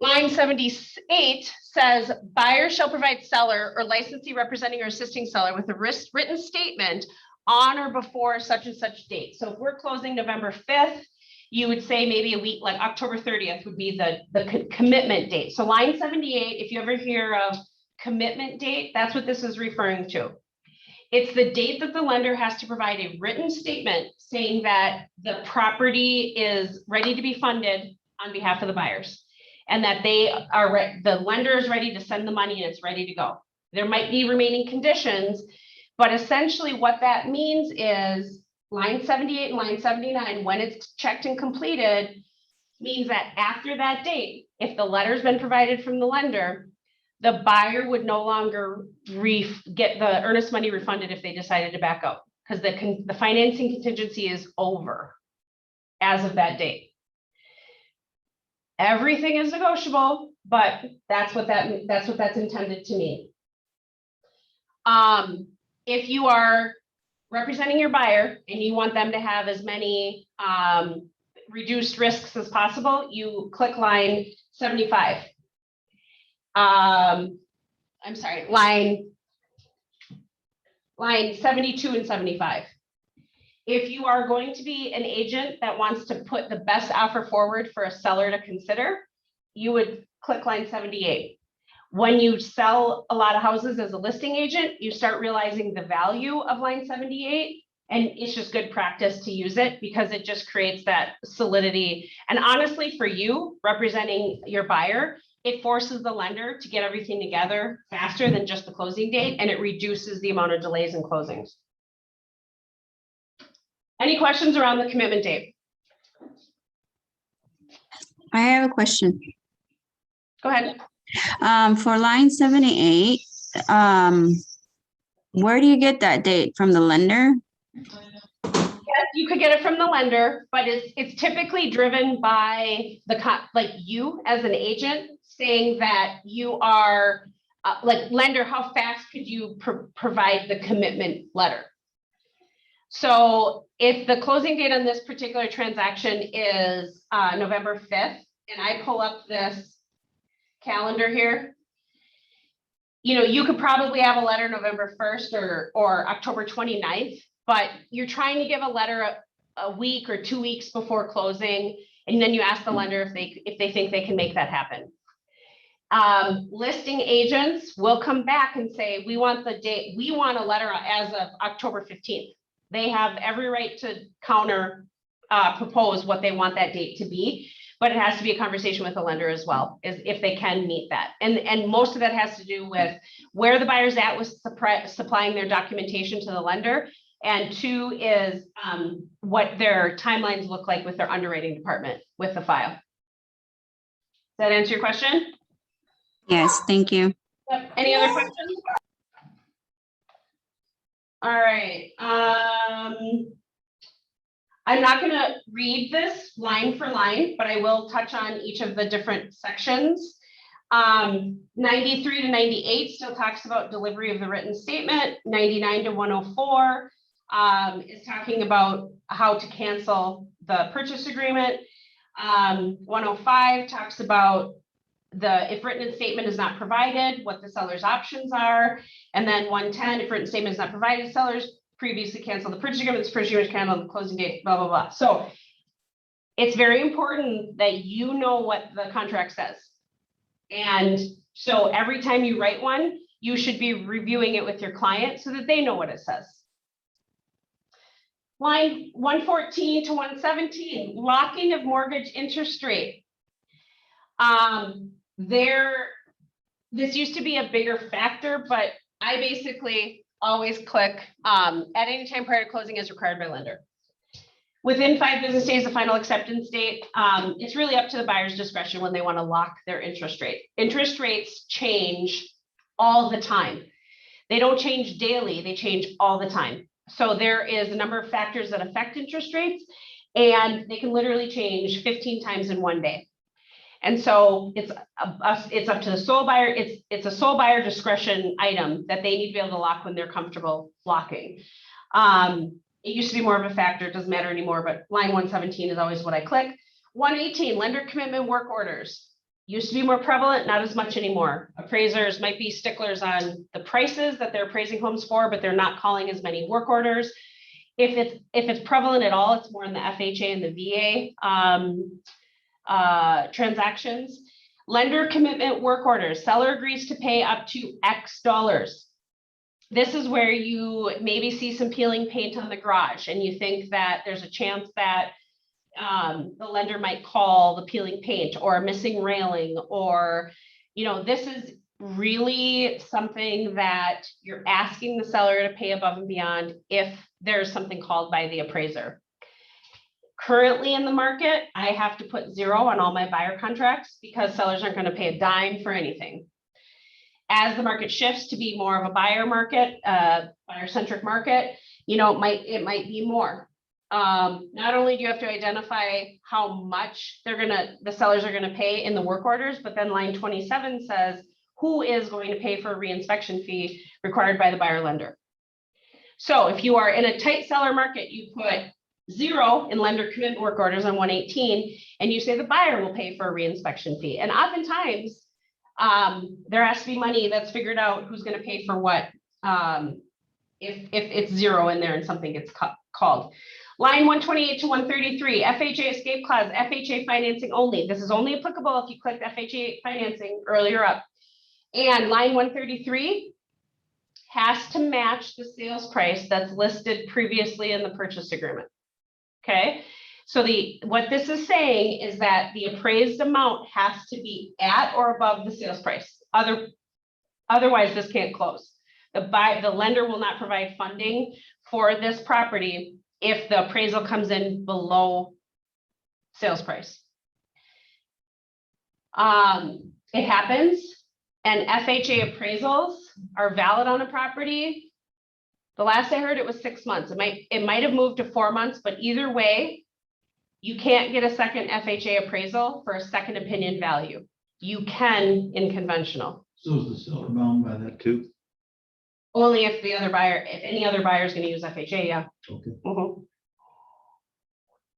Line 78 says buyer shall provide seller or licensee representing or assisting seller with a written statement on or before such and such date. So if we're closing November 5th, you would say maybe a week, like October 30th would be the commitment date. So line 78, if you ever hear of commitment date, that's what this is referring to. It's the date that the lender has to provide a written statement saying that the property is ready to be funded on behalf of the buyers. And that the lender is ready to send the money and it's ready to go. There might be remaining conditions, but essentially what that means is line 78 and line 79, when it's checked and completed, means that after that date, if the letter's been provided from the lender, the buyer would no longer get the earnest money refunded if they decided to back out, because the financing contingency is over as of that date. Everything is negotiable, but that's what that's intended to mean. If you are representing your buyer and you want them to have as many reduced risks as possible, you click line 75. I'm sorry, line 72 and 75. If you are going to be an agent that wants to put the best offer forward for a seller to consider, you would click line 78. When you sell a lot of houses as a listing agent, you start realizing the value of line 78, and it's just good practice to use it because it just creates that solidity. And honestly, for you representing your buyer, it forces the lender to get everything together faster than just the closing date, and it reduces the amount of delays in closings. Any questions around the commitment date? I have a question. Go ahead. For line 78, where do you get that date from the lender? Yes, you could get it from the lender, but it's typically driven by like you as an agent saying that you are like lender, how fast could you provide the commitment letter? So if the closing date on this particular transaction is November 5th, and I pull up this calendar here, you could probably have a letter November 1st or October 29th, but you're trying to give a letter a week or 2 weeks before closing, and then you ask the lender if they think they can make that happen. Listing agents will come back and say, we want the date, we want a letter as of October 15th. They have every right to counter propose what they want that date to be, but it has to be a conversation with the lender as well, is if they can meet that. And most of that has to do with where the buyer's at with supplying their documentation to the lender. And 2 is what their timelines look like with their underwriting department with the file. Does that answer your question? Yes, thank you. Yep. Any other questions? All right. I'm not going to read this line for line, but I will touch on each of the different sections. 93 to 98 still talks about delivery of the written statement. 99 to 104 is talking about how to cancel the purchase agreement. 105 talks about if written statement is not provided, what the seller's options are. And then 110, if written statement is not provided, sellers previously canceled the purchase agreement, this purchase agreement canceled, the closing date, blah, blah, blah. So it's very important that you know what the contract says. And so every time you write one, you should be reviewing it with your client so that they know what it says. Line 114 to 117, locking of mortgage interest rate. This used to be a bigger factor, but I basically always click at any time prior to closing as required by lender. Within 5 business days, the final acceptance date, it's really up to the buyer's discretion when they want to lock their interest rate. Interest rates change all the time. They don't change daily, they change all the time. So there is a number of factors that affect interest rates, and they can literally change 15 times in one day. And so it's up to the sole buyer. It's a sole buyer discretion item that they need to be able to lock when they're comfortable locking. It used to be more of a factor. It doesn't matter anymore, but line 117 is always what I click. 118, lender commitment work orders. Used to be more prevalent, not as much anymore. Appraisers might be sticklers on the prices that they're appraising homes for, but they're not calling as many work orders. If it's prevalent at all, it's more in the FHA and the VA transactions. Lender commitment work orders. Seller agrees to pay up to X dollars. This is where you maybe see some peeling paint on the garage and you think that there's a chance that the lender might call the peeling paint or a missing railing, or, this is really something that you're asking the seller to pay above and beyond if there's something called by the appraiser. Currently in the market, I have to put 0 on all my buyer contracts because sellers aren't going to pay a dime for anything. As the market shifts to be more of a buyer market, buyer-centric market, it might be more. Not only do you have to identify how much the sellers are gonna pay in the work orders, but then line 27 says who is going to pay for a reinspection fee required by the buyer lender. So if you are in a tight seller market, you put 0 in lender commitment work orders on 118, and you say the buyer will pay for a reinspection fee. And oftentimes, there has to be money that's figured out who's gonna pay for what, if it's 0 in there and something gets called. Line 128 to 133, FHA escape clause, FHA financing only. This is only applicable if you clicked FHA financing earlier up. And line 133 has to match the sales price that's listed previously in the purchase agreement. Okay, so what this is saying is that the appraised amount has to be at or above the sales price. Otherwise, this can't close. The lender will not provide funding for this property if the appraisal comes in below sales price. It happens, and FHA appraisals are valid on a property. The last I heard, it was 6 months. It might have moved to 4 months, but either way, you can't get a second FHA appraisal for a second opinion value. You can in conventional. So is the seller bound by that too? Only if any other buyer is going to use FHA, yeah. Okay. Mhm.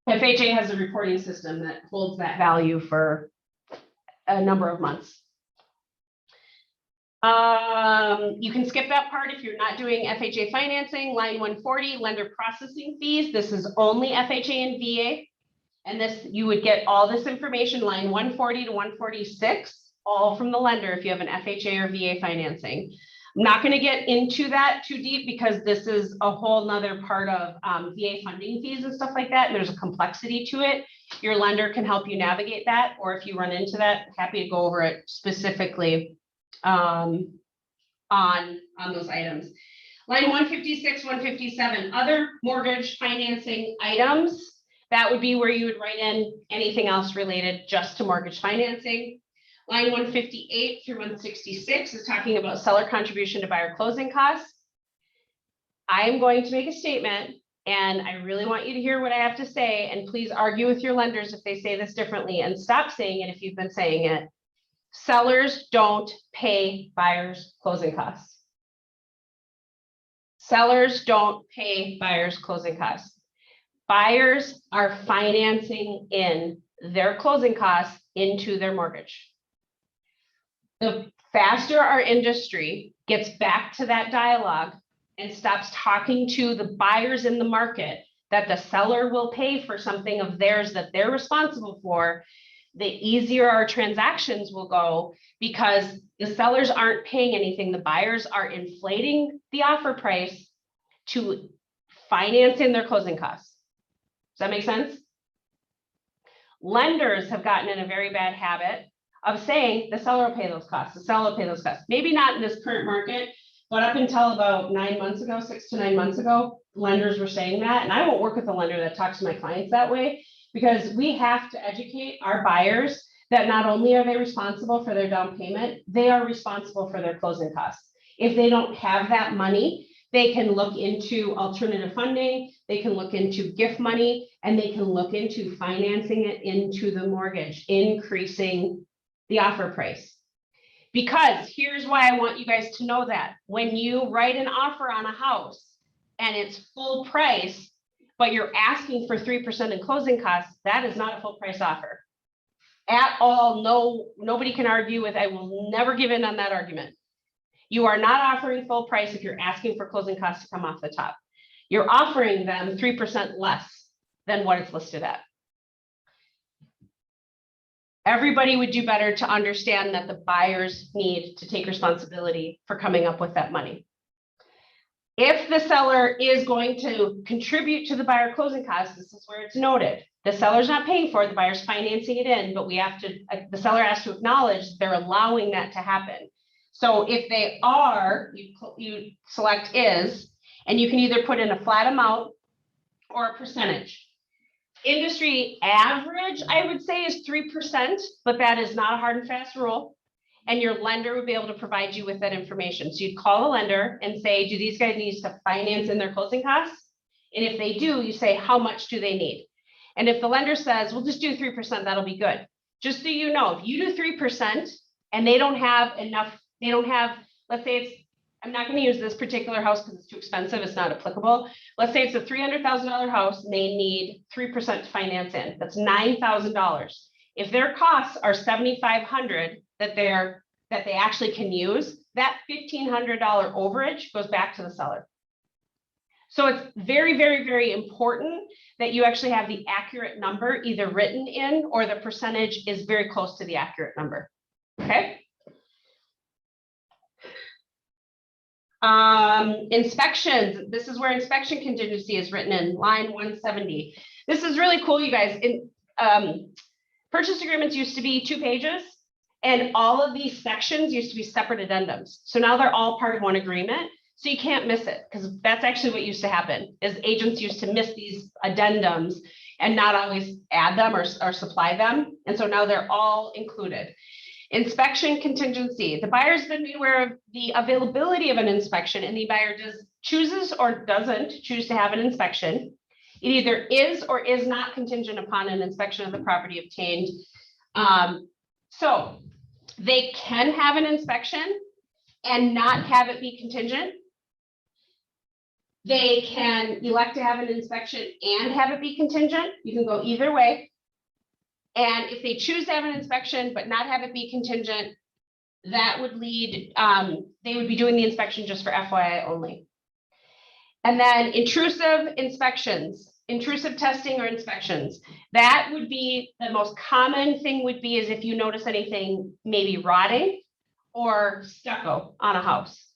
FHA has a reporting system that holds that value for a number of months. You can skip that part if you're not doing FHA financing. Line 140, lender processing fees. This is only FHA and VA. And you would get all this information, line 140 to 146, all from the lender if you have an FHA or VA financing. I'm not going to get into that too deep because this is a whole nother part of VA funding fees and stuff like that. And there's a complexity to it. Your lender can help you navigate that, or if you run into that, happy to go over it specifically on those items. Line 156, 157, other mortgage financing items. That would be where you would write in anything else related just to mortgage financing. Line 158 through 166 is talking about seller contribution to buyer closing costs. I am going to make a statement, and I really want you to hear what I have to say, and please argue with your lenders if they say this differently, and stop saying it if you've been saying it. Sellers don't pay buyers closing costs. Sellers don't pay buyers closing costs. Buyers are financing in their closing costs into their mortgage. The faster our industry gets back to that dialogue and stops talking to the buyers in the market that the seller will pay for something of theirs that they're responsible for, the easier our transactions will go, because the sellers aren't paying anything. The buyers are inflating the offer price to finance in their closing costs. Does that make sense? Lenders have gotten in a very bad habit of saying the seller will pay those costs, the seller will pay those costs. Maybe not in this current market, but up until about 9 months ago, 6 to 9 months ago, lenders were saying that. And I won't work with a lender that talks to my clients that way, because we have to educate our buyers that not only are they responsible for their down payment, they are responsible for their closing costs. If they don't have that money, they can look into alternative funding, they can look into gift money, and they can look into financing it into the mortgage, increasing the offer price. Because here's why I want you guys to know that. When you write an offer on a house and it's full price, but you're asking for 3% in closing costs, that is not a full price offer at all. No, nobody can argue with, I will never give in on that argument. You are not offering full price if you're asking for closing costs to come off the top. You're offering them 3% less than what it's listed at. Everybody would do better to understand that the buyers need to take responsibility for coming up with that money. If the seller is going to contribute to the buyer closing costs, this is where it's noted. The seller's not paying for it, the buyer's financing it in, but we have to, the seller has to acknowledge they're allowing that to happen. So if they are, you select is, and you can either put in a flat amount or a percentage. Industry average, I would say, is 3%, but that is not a hard and fast rule. And your lender would be able to provide you with that information. So you'd call the lender and say, do these guys need to finance in their closing costs? And if they do, you say, how much do they need? And if the lender says, we'll just do 3%, that'll be good. Just so you know, if you do 3% and they don't have enough, let's say it's, I'm not going to use this particular house because it's too expensive, it's not applicable. Let's say it's a $300,000 house and they need 3% to finance in. That's $9,000. If their costs are $7,500 that they actually can use, that $1,500 overage goes back to the seller. So it's very, very, very important that you actually have the accurate number either written in or the percentage is very close to the accurate number. Okay. Inspections. This is where inspection contingency is written in line 170. This is really cool, you guys. Purchase agreements used to be 2 pages, and all of these sections used to be separate addendums. So now they're all part of one agreement. So you can't miss it, because that's actually what used to happen is agents used to miss these addendums and not always add them or supply them. And so now they're all included. Inspection contingency. The buyer's been made aware of the availability of an inspection, and the buyer chooses or doesn't choose to have an inspection. It either is or is not contingent upon an inspection of the property obtained. So they can have an inspection and not have it be contingent. They can elect to have an inspection and have it be contingent. You can go either way. And if they choose to have an inspection but not have it be contingent, that would lead, they would be doing the inspection just for FYI only. And then intrusive inspections, intrusive testing or inspections. That would be the most common thing would be is if you notice anything maybe rotting or stucco on a house.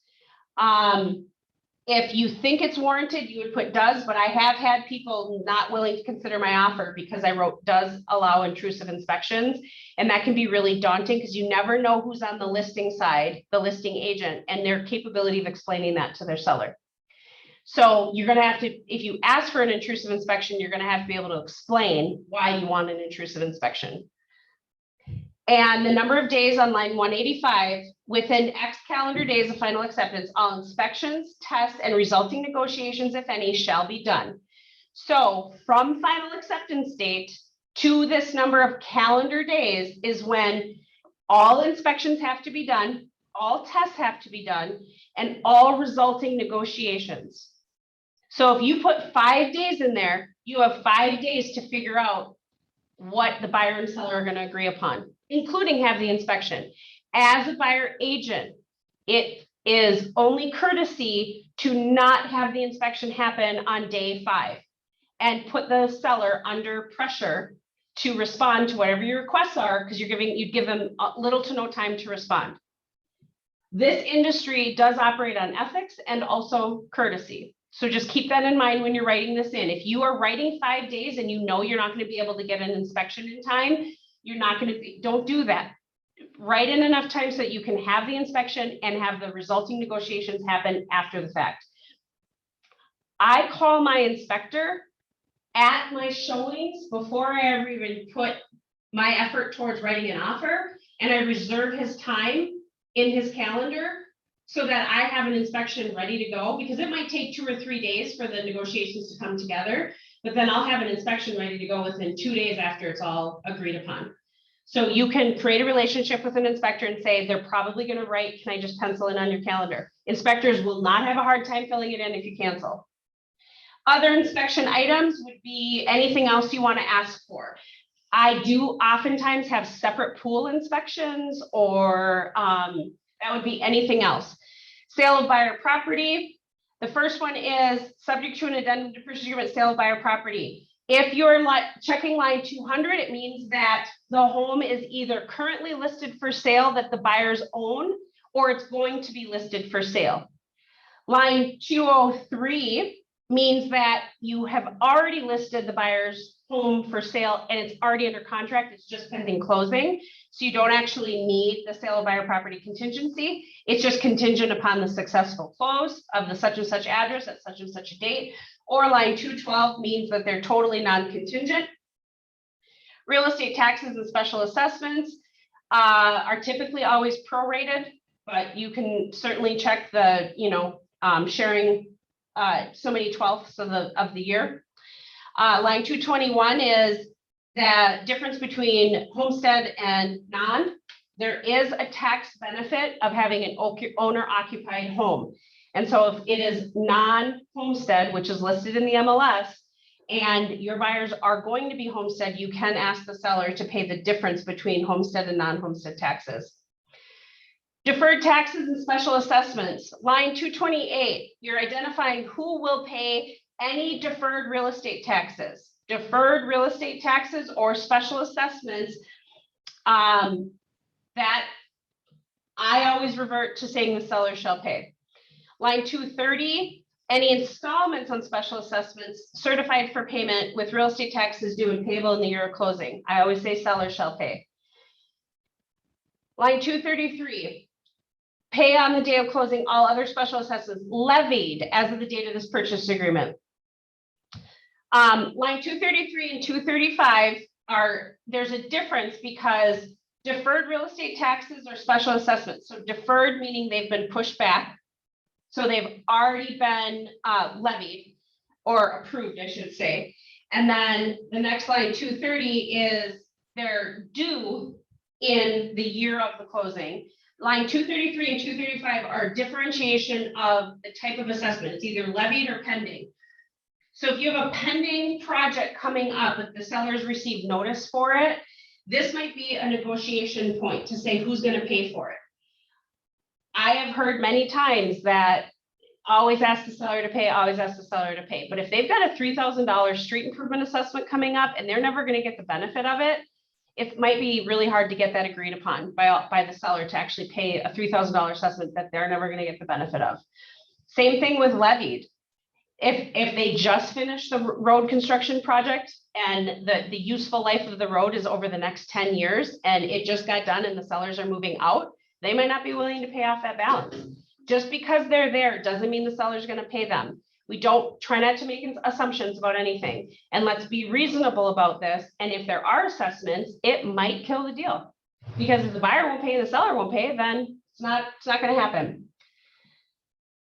If you think it's warranted, you would put does, but I have had people not willing to consider my offer because I wrote does allow intrusive inspections. And that can be really daunting because you never know who's on the listing side, the listing agent, and their capability of explaining that to their seller. So you're going to have to, if you ask for an intrusive inspection, you're going to have to be able to explain why you want an intrusive inspection. And the number of days on line 185, within X calendar days of final acceptance, all inspections, tests, and resulting negotiations, if any, shall be done. So from final acceptance date to this number of calendar days is when all inspections have to be done, all tests have to be done, and all resulting negotiations. So if you put 5 days in there, you have 5 days to figure out what the buyer and seller are going to agree upon, including have the inspection. As a buyer agent, it is only courtesy to not have the inspection happen on day 5 and put the seller under pressure to respond to whatever your requests are, because you'd give them little to no time to respond. This industry does operate on ethics and also courtesy. So just keep that in mind when you're writing this in. If you are writing 5 days and you know you're not going to be able to get an inspection in time, you're not going to don't do that. Write in enough time so that you can have the inspection and have the resulting negotiations happen after the fact. I call my inspector at my showings before I ever even put my effort towards writing an offer, and I reserve his time in his calendar so that I have an inspection ready to go, because it might take 2 or 3 days for the negotiations to come together, but then I'll have an inspection ready to go within 2 days after it's all agreed upon. So you can create a relationship with an inspector and say, they're probably going to write, can I just pencil in on your calendar? Inspectors will not have a hard time filling it in if you cancel. Other inspection items would be anything else you want to ask for. I do oftentimes have separate pool inspections, or that would be anything else. Sale of buyer property. The first one is subject to an addendum to purchase agreement, sale of buyer property. If you're checking line 200, it means that the home is either currently listed for sale that the buyers own, or it's going to be listed for sale. Line 203 means that you have already listed the buyer's home for sale and it's already under contract. It's just pending closing. So you don't actually need the sale of buyer property contingency. It's just contingent upon the successful close of the such and such address at such and such a date. Or line 212 means that they're totally non-contingent. Real estate taxes and special assessments are typically always prorated, but you can certainly check the, sharing so many twelfths of the year. Line 221 is the difference between homestead and non. There is a tax benefit of having an owner occupied home. And so if it is non-homestead, which is listed in the MLS, and your buyers are going to be homestead, you can ask the seller to pay the difference between homestead and non-homestead taxes. Deferred taxes and special assessments. Line 228, you're identifying who will pay any deferred real estate taxes. Deferred real estate taxes or special assessments that I always revert to saying the seller shall pay. Line 230, any installments on special assessments certified for payment with real estate taxes due and payable in the year of closing. I always say seller shall pay. Line 233, pay on the day of closing all other special assessments levied as of the date of this purchase agreement. Line 233 and 235 there's a difference because deferred real estate taxes are special assessments. So deferred meaning they've been pushed back. So they've already been levied or approved, I should say. And then the next line, 230, is they're due in the year of the closing. Line 233 and 235 are differentiation of the type of assessment. It's either levied or pending. So if you have a pending project coming up, if the sellers receive notice for it, this might be a negotiation point to say who's going to pay for it. I have heard many times that always ask the seller to pay, always ask the seller to pay. But if they've got a $3,000 street improvement assessment coming up and they're never going to get the benefit of it, it might be really hard to get that agreed upon by the seller to actually pay a $3,000 assessment that they're never going to get the benefit of. Same thing with levied. If they just finished the road construction project and the useful life of the road is over the next 10 years and it just got done and the sellers are moving out, they might not be willing to pay off that balance. Just because they're there doesn't mean the seller's going to pay them. We don't try not to make assumptions about anything, and let's be reasonable about this. And if there are assessments, it might kill the deal, because if the buyer won't pay and the seller won't pay, then it's not going to happen.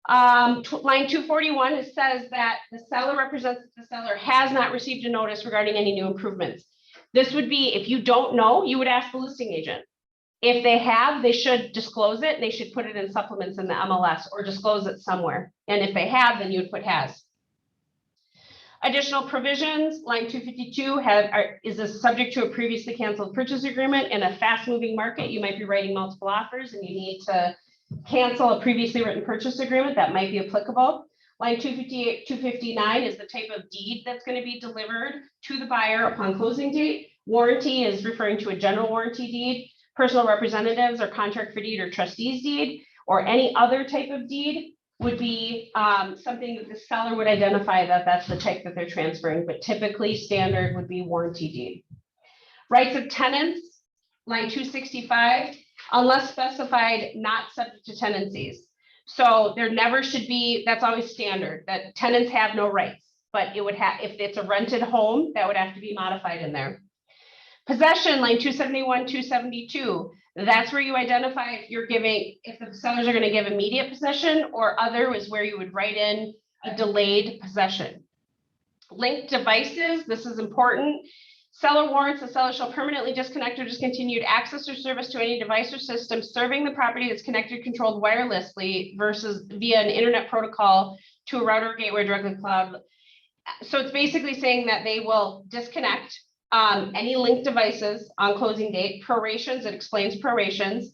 Line 241, it says that the seller represents that the seller has not received a notice regarding any new improvements. This would be, if you don't know, you would ask the listing agent. If they have, they should disclose it. They should put it in supplements in the MLS or disclose it somewhere. And if they have, then you would put has. Additional provisions, line 252 is this subject to a previously canceled purchase agreement. In a fast moving market, you might be writing multiple offers and you need to cancel a previously written purchase agreement that might be applicable. Line 258, 259 is the type of deed that's going to be delivered to the buyer upon closing date. Warranty is referring to a general warranty deed. Personal representatives or contract for deed or trustee's deed or any other type of deed would be something that the seller would identify that that's the type that they're transferring, but typically standard would be warranty deed. Rights of tenants, line 265, unless specified, not subject to tenancies. So there never should be, that's always standard, that tenants have no rights, but it would have, if it's a rented home, that would have to be modified in there. Possession, line 271, 272. That's where you identify if the sellers are going to give immediate possession, or other is where you would write in a delayed possession. Linked devices, this is important. Seller warrants the seller shall permanently disconnect or discontinue access or service to any device or system serving the property that's connected, controlled wirelessly versus via an internet protocol to a router or gateway directly cloud. So it's basically saying that they will disconnect any linked devices on closing date. Prorations, it explains prorations.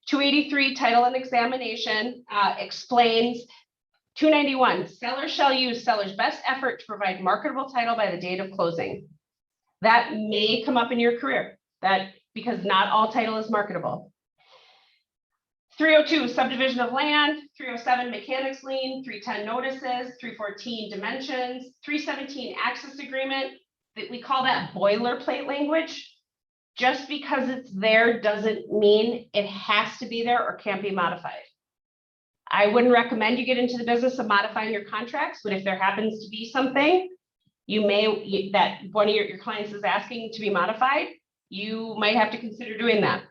283, title and examination, explains. 291, seller shall use seller's best effort to provide marketable title by the date of closing. That may come up in your career, because not all title is marketable. 302 subdivision of land, 307 mechanics lien, 310 notices, 314 dimensions, 317 access agreement. That we call that boilerplate language. Just because it's there doesn't mean it has to be there or can't be modified. I wouldn't recommend you get into the business of modifying your contracts, but if there happens to be something that one of your clients is asking to be modified, you might have to consider doing that.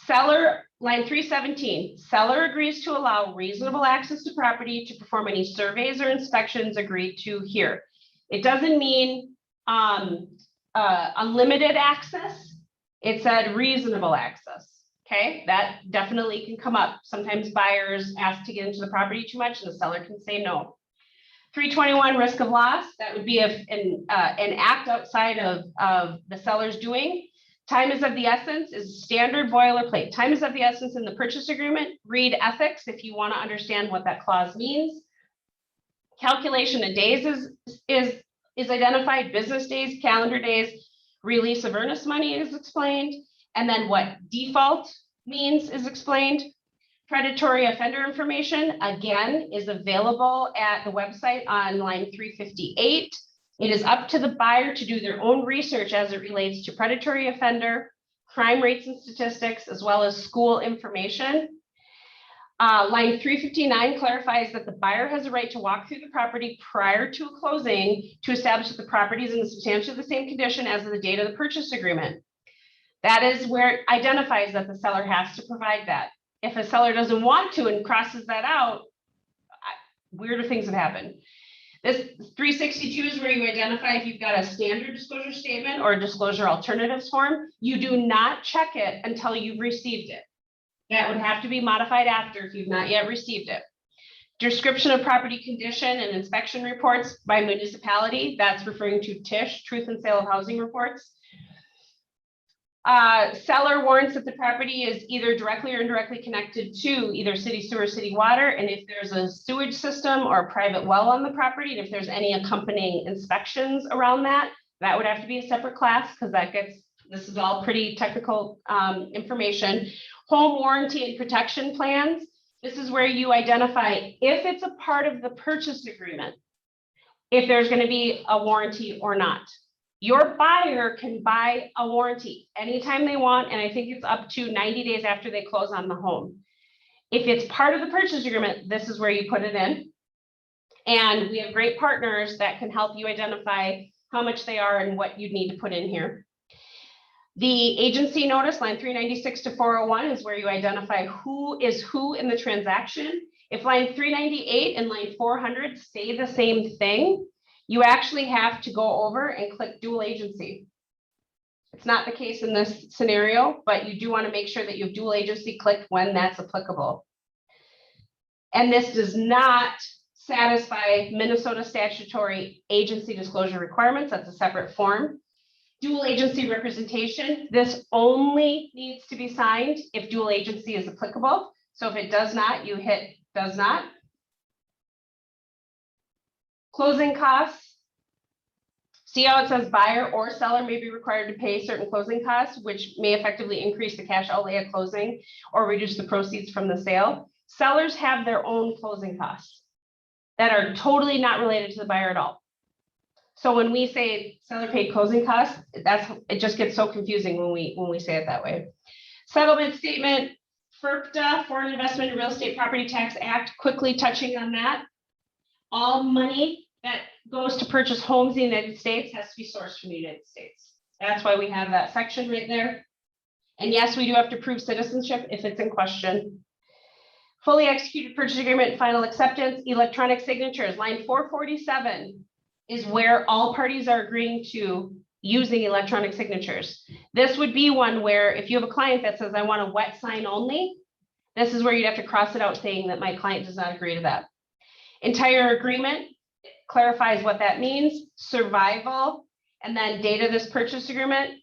Seller, line 317, seller agrees to allow reasonable access to property to perform any surveys or inspections agreed to here. It doesn't mean unlimited access. It said reasonable access. Okay, that definitely can come up. Sometimes buyers ask to get into the property too much and the seller can say no. 321 risk of loss, that would be an act outside of the seller's doing. Time is of the essence is standard boilerplate. Time is of the essence in the purchase agreement. Read ethics if you want to understand what that clause means. Calculation of days is identified, business days, calendar days, release of earnest money is explained, and then what default means is explained. Predatory offender information, again, is available at the website on line 358. It is up to the buyer to do their own research as it relates to predatory offender, crime rates and statistics, as well as school information. Line 359 clarifies that the buyer has a right to walk through the property prior to a closing to establish that the property is in substantially the same condition as of the date of the purchase agreement. That is where it identifies that the seller has to provide that. If a seller doesn't want to and crosses that out, weirder things have happened. This 362 is where you identify if you've got a standard disclosure statement or a disclosure alternatives form. You do not check it until you've received it. That would have to be modified after if you've not yet received it. Description of property condition and inspection reports by municipality. That's referring to TISH, Truth and Sale of Housing reports. Seller warrants that the property is either directly or indirectly connected to either city sewer, city water, and if there's a sewage system or a private well on the property, and if there's any accompanying inspections around that, that would have to be a separate class because this is all pretty technical information. Home warranty and protection plans. This is where you identify if it's a part of the purchase agreement, if there's going to be a warranty or not. Your buyer can buy a warranty anytime they want, and I think it's up to 90 days after they close on the home. If it's part of the purchase agreement, this is where you put it in. And we have great partners that can help you identify how much they are and what you need to put in here. The agency notice, line 396 to 401, is where you identify who is who in the transaction. If line 398 and line 400 say the same thing, you actually have to go over and click dual agency. It's not the case in this scenario, but you do want to make sure that you have dual agency clicked when that's applicable. And this does not satisfy Minnesota statutory agency disclosure requirements. That's a separate form. Dual agency representation, this only needs to be signed if dual agency is applicable. So if it does not, you hit does not. Closing costs. See how it says buyer or seller may be required to pay certain closing costs, which may effectively increase the cash outlay at closing or reduce the proceeds from the sale. Sellers have their own closing costs that are totally not related to the buyer at all. So when we say seller paid closing costs, it just gets so confusing when we say it that way. Settlement statement, FIRPTA, Foreign Investment and Real Estate Property Tax Act, quickly touching on that. All money that goes to purchase homes in the United States has to be sourced from the United States. That's why we have that section right there. And yes, we do have to prove citizenship if it's in question. Fully executed purchase agreement, final acceptance, electronic signatures, line 447 is where all parties are agreeing to using electronic signatures. This would be one where if you have a client that says, I want a wet sign only, this is where you'd have to cross it out saying that my client does not agree to that. Entire agreement clarifies what that means, survival, and then date of this purchase agreement.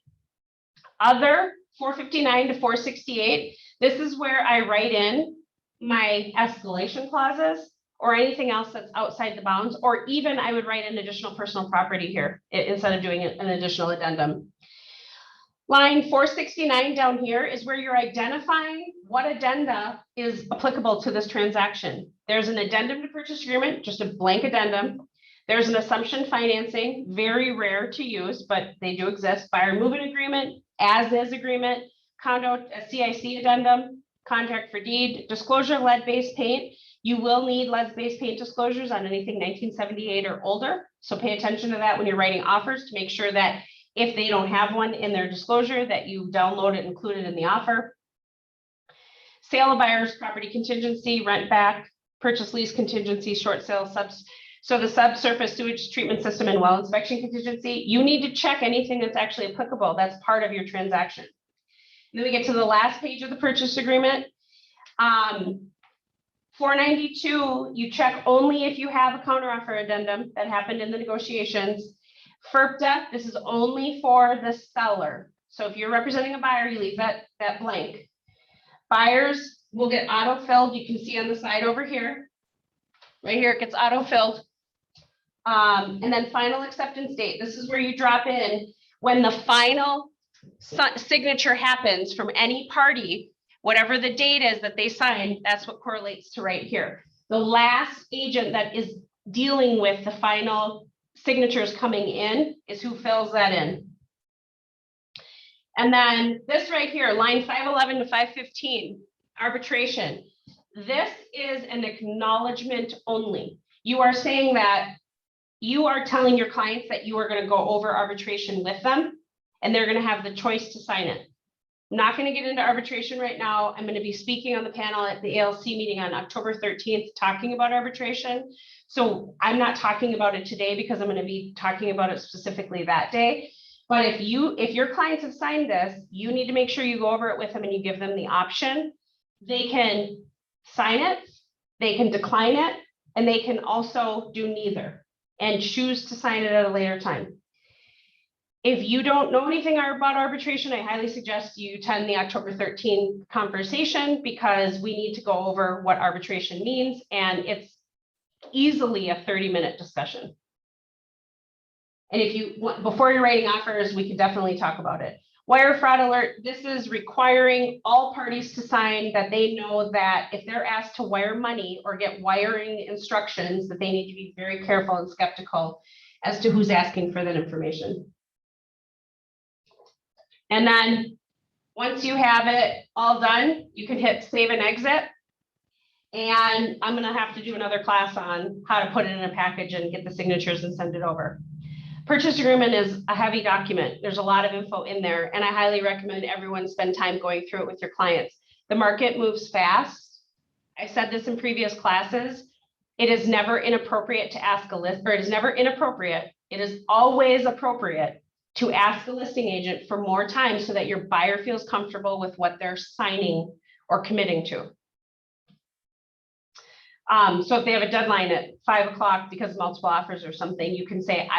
Other 459 to 468, this is where I write in my escalation clauses or anything else that's outside the bounds, or even I would write an additional personal property here instead of doing an additional addendum. Line 469 down here is where you're identifying what addenda is applicable to this transaction. There's an addendum to purchase agreement, just a blank addendum. There's an assumption financing, very rare to use, but they do exist. Buyer moving agreement, as-is agreement, condo, a CIC addendum, contract for deed, disclosure of lead-based paint. You will need lead-based paint disclosures on anything 1978 or older. So pay attention to that when you're writing offers to make sure that if they don't have one in their disclosure, that you download it, include it in the offer. Sale of buyer's property contingency, rent back, purchase lease contingency, short sale subs. So the subsurface sewage treatment system and well inspection contingency, you need to check anything that's actually applicable. That's part of your transaction. Then we get to the last page of the purchase agreement. 492, you check only if you have a counteroffer addendum that happened in the negotiations. FERPTA, this is only for the seller. So if you're representing a buyer, you leave that blank. Buyers will get auto-filled. You can see on the side over here. Right here, it gets auto-filled. And then final acceptance date. This is where you drop in when the final signature happens from any party, whatever the date is that they signed, that's what correlates to right here. The last agent that is dealing with the final signatures coming in is who fills that in. And then this right here, line 511 to 515, arbitration. This is an acknowledgement only. You are saying that you are telling your clients that you are going to go over arbitration with them, and they're going to have the choice to sign it. I'm not going to get into arbitration right now. I'm going to be speaking on the panel at the ALC meeting on October 13th, talking about arbitration. So I'm not talking about it today because I'm going to be talking about it specifically that day. But if your clients have signed this, you need to make sure you go over it with them and you give them the option. They can sign it, they can decline it, and they can also do neither and choose to sign it at a later time. If you don't know anything about arbitration, I highly suggest you attend the October 13th conversation because we need to go over what arbitration means, and it's easily a 30-minute discussion. And if you want, before you're writing offers, we could definitely talk about it. Wire fraud alert, this is requiring all parties to sign that they know that if they're asked to wire money or get wiring instructions, that they need to be very careful and skeptical as to who's asking for that information. And then once you have it all done, you can hit save and exit. And I'm gonna have to do another class on how to put it in a package and get the signatures and send it over. Purchase agreement is a heavy document. There's a lot of info in there, and I highly recommend everyone spend time going through it with your clients. The market moves fast. I said this in previous classes. It is never inappropriate to ask a list, or it is never inappropriate. It is always appropriate to ask a listing agent for more time so that your buyer feels comfortable with what they're signing or committing to. So if they have a deadline at 5 o'clock because of multiple offers or something, you can say,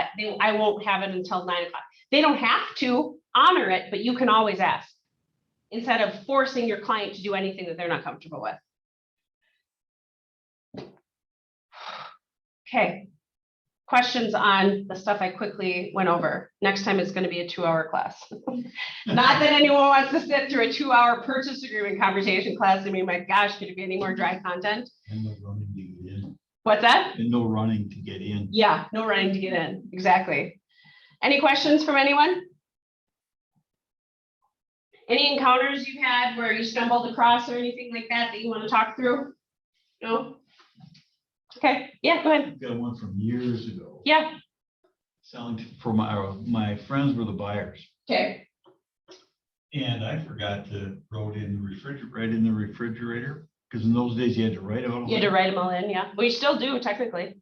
I won't have it until 9 o'clock. They don't have to honor it, but you can always ask instead of forcing your client to do anything that they're not comfortable with. Okay. Questions on the stuff I quickly went over. Next time it's going to be a 2-hour class. Not that anyone wants to sit through a 2-hour purchase agreement conversation class. I mean, my gosh, could it be any more dry content? And no running to get in. What's that? And no running to get in. Yeah, no running to get in. Exactly. Any questions from anyone? Any encounters you've had where you stumbled across or anything like that that you want to talk through? No? Okay, yeah, go ahead. I've got one from years ago. Yeah, Selling for my friends were the buyers. okay. And I forgot to write in the refrigerator, because in those days you had to write it all. You had to write them all in, yeah. We still do technically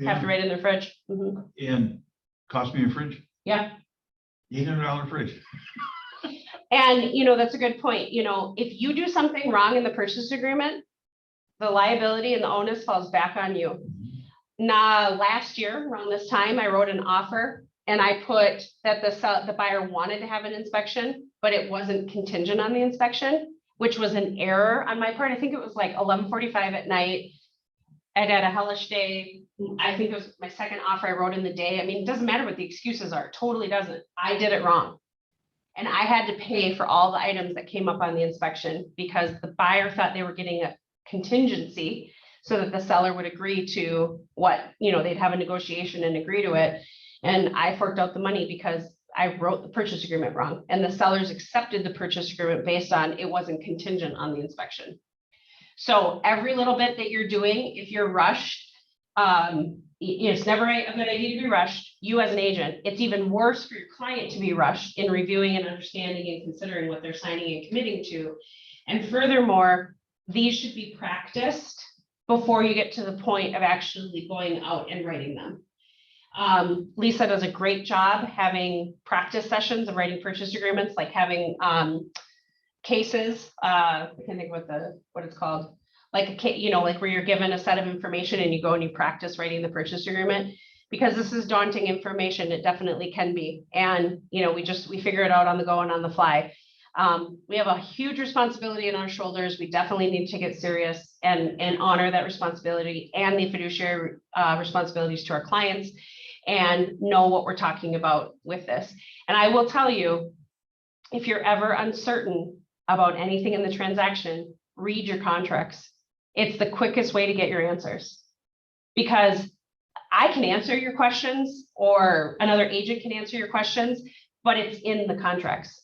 have to write in the fridge. Mhm. And cost me a fridge, Yeah. $800 fridge. And, you know, that's a good point. You know, if you do something wrong in the purchase agreement, the liability and the onus falls back on you. Now, last year around this time, I wrote an offer and I put that the buyer wanted to have an inspection, but it wasn't contingent on the inspection, which was an error on my part. I think it was like 11:45 at night. I'd had a hellish day. I think it was my second offer I wrote in the day. I mean, it doesn't matter what the excuses are. It totally doesn't. I did it wrong. And I had to pay for all the items that came up on the inspection because the buyer thought they were getting a contingency so that the seller would agree to what, they'd have a negotiation and agree to it. And I forked out the money because I wrote the purchase agreement wrong, and the sellers accepted the purchase agreement based on it wasn't contingent on the inspection. So every little bit that you're doing, if you're rushed, it's never a good idea to be rushed. You as an agent, it's even worse for your client to be rushed in reviewing and understanding and considering what they're signing and committing to. And furthermore, these should be practiced before you get to the point of actually going out and writing them. Lisa does a great job having practice sessions of writing purchase agreements, like having cases. I can't think what it's called. Like like where you're given a set of information and you go and you practice writing the purchase agreement, because this is daunting information. It definitely can be. And, we figure it out on the go and on the fly. We have a huge responsibility on our shoulders. We definitely need to get serious and honor that responsibility and the fiduciary responsibilities to our clients and know what we're talking about with this. And I will tell you, if you're ever uncertain about anything in the transaction, read your contracts. It's the quickest way to get your answers, because I can answer your questions or another agent can answer your questions, but it's in the contracts.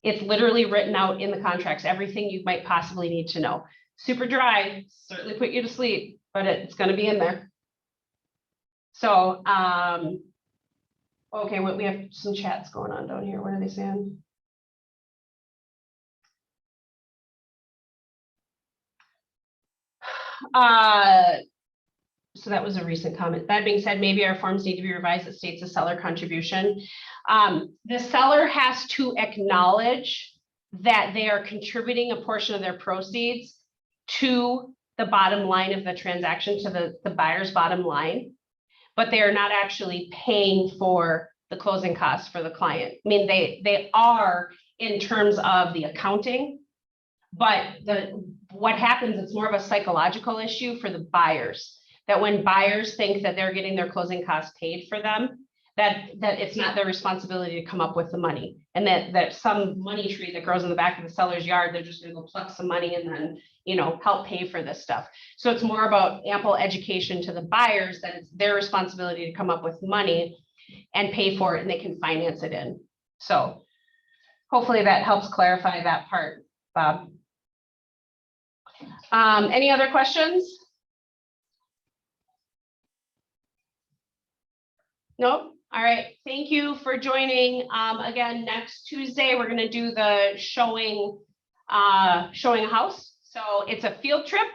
It's literally written out in the contracts, everything you might possibly need to know. Super dry, certainly put you to sleep, but it's going to be in there. So, okay, we have some chats going on down here. What are they saying? So that was a recent comment. That being said, maybe our forms need to be revised that states a seller contribution. The seller has to acknowledge that they are contributing a portion of their proceeds to the bottom line of the transaction, to the buyer's bottom line, but they are not actually paying for the closing costs for the client. I mean, they are in terms of the accounting, but what happens, it's more of a psychological issue for the buyers, that when buyers think that they're getting their closing costs paid for them, that it's not their responsibility to come up with the money, and that some money tree that grows in the back of the seller's yard, they're just going to go pluck some money and then, help pay for this stuff. So it's more about ample education to the buyers that it's their responsibility to come up with money and pay for it, and they can finance it in. So hopefully that helps clarify that part, Bob. Any other questions? Nope. All right. Thank you for joining. Again, next Tuesday, we're going to do the showing a house. So it's a field trip.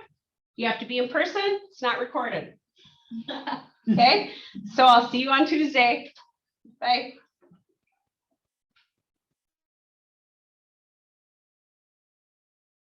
You have to be in person. It's not recorded. Okay. So I'll see you on Tuesday. Bye.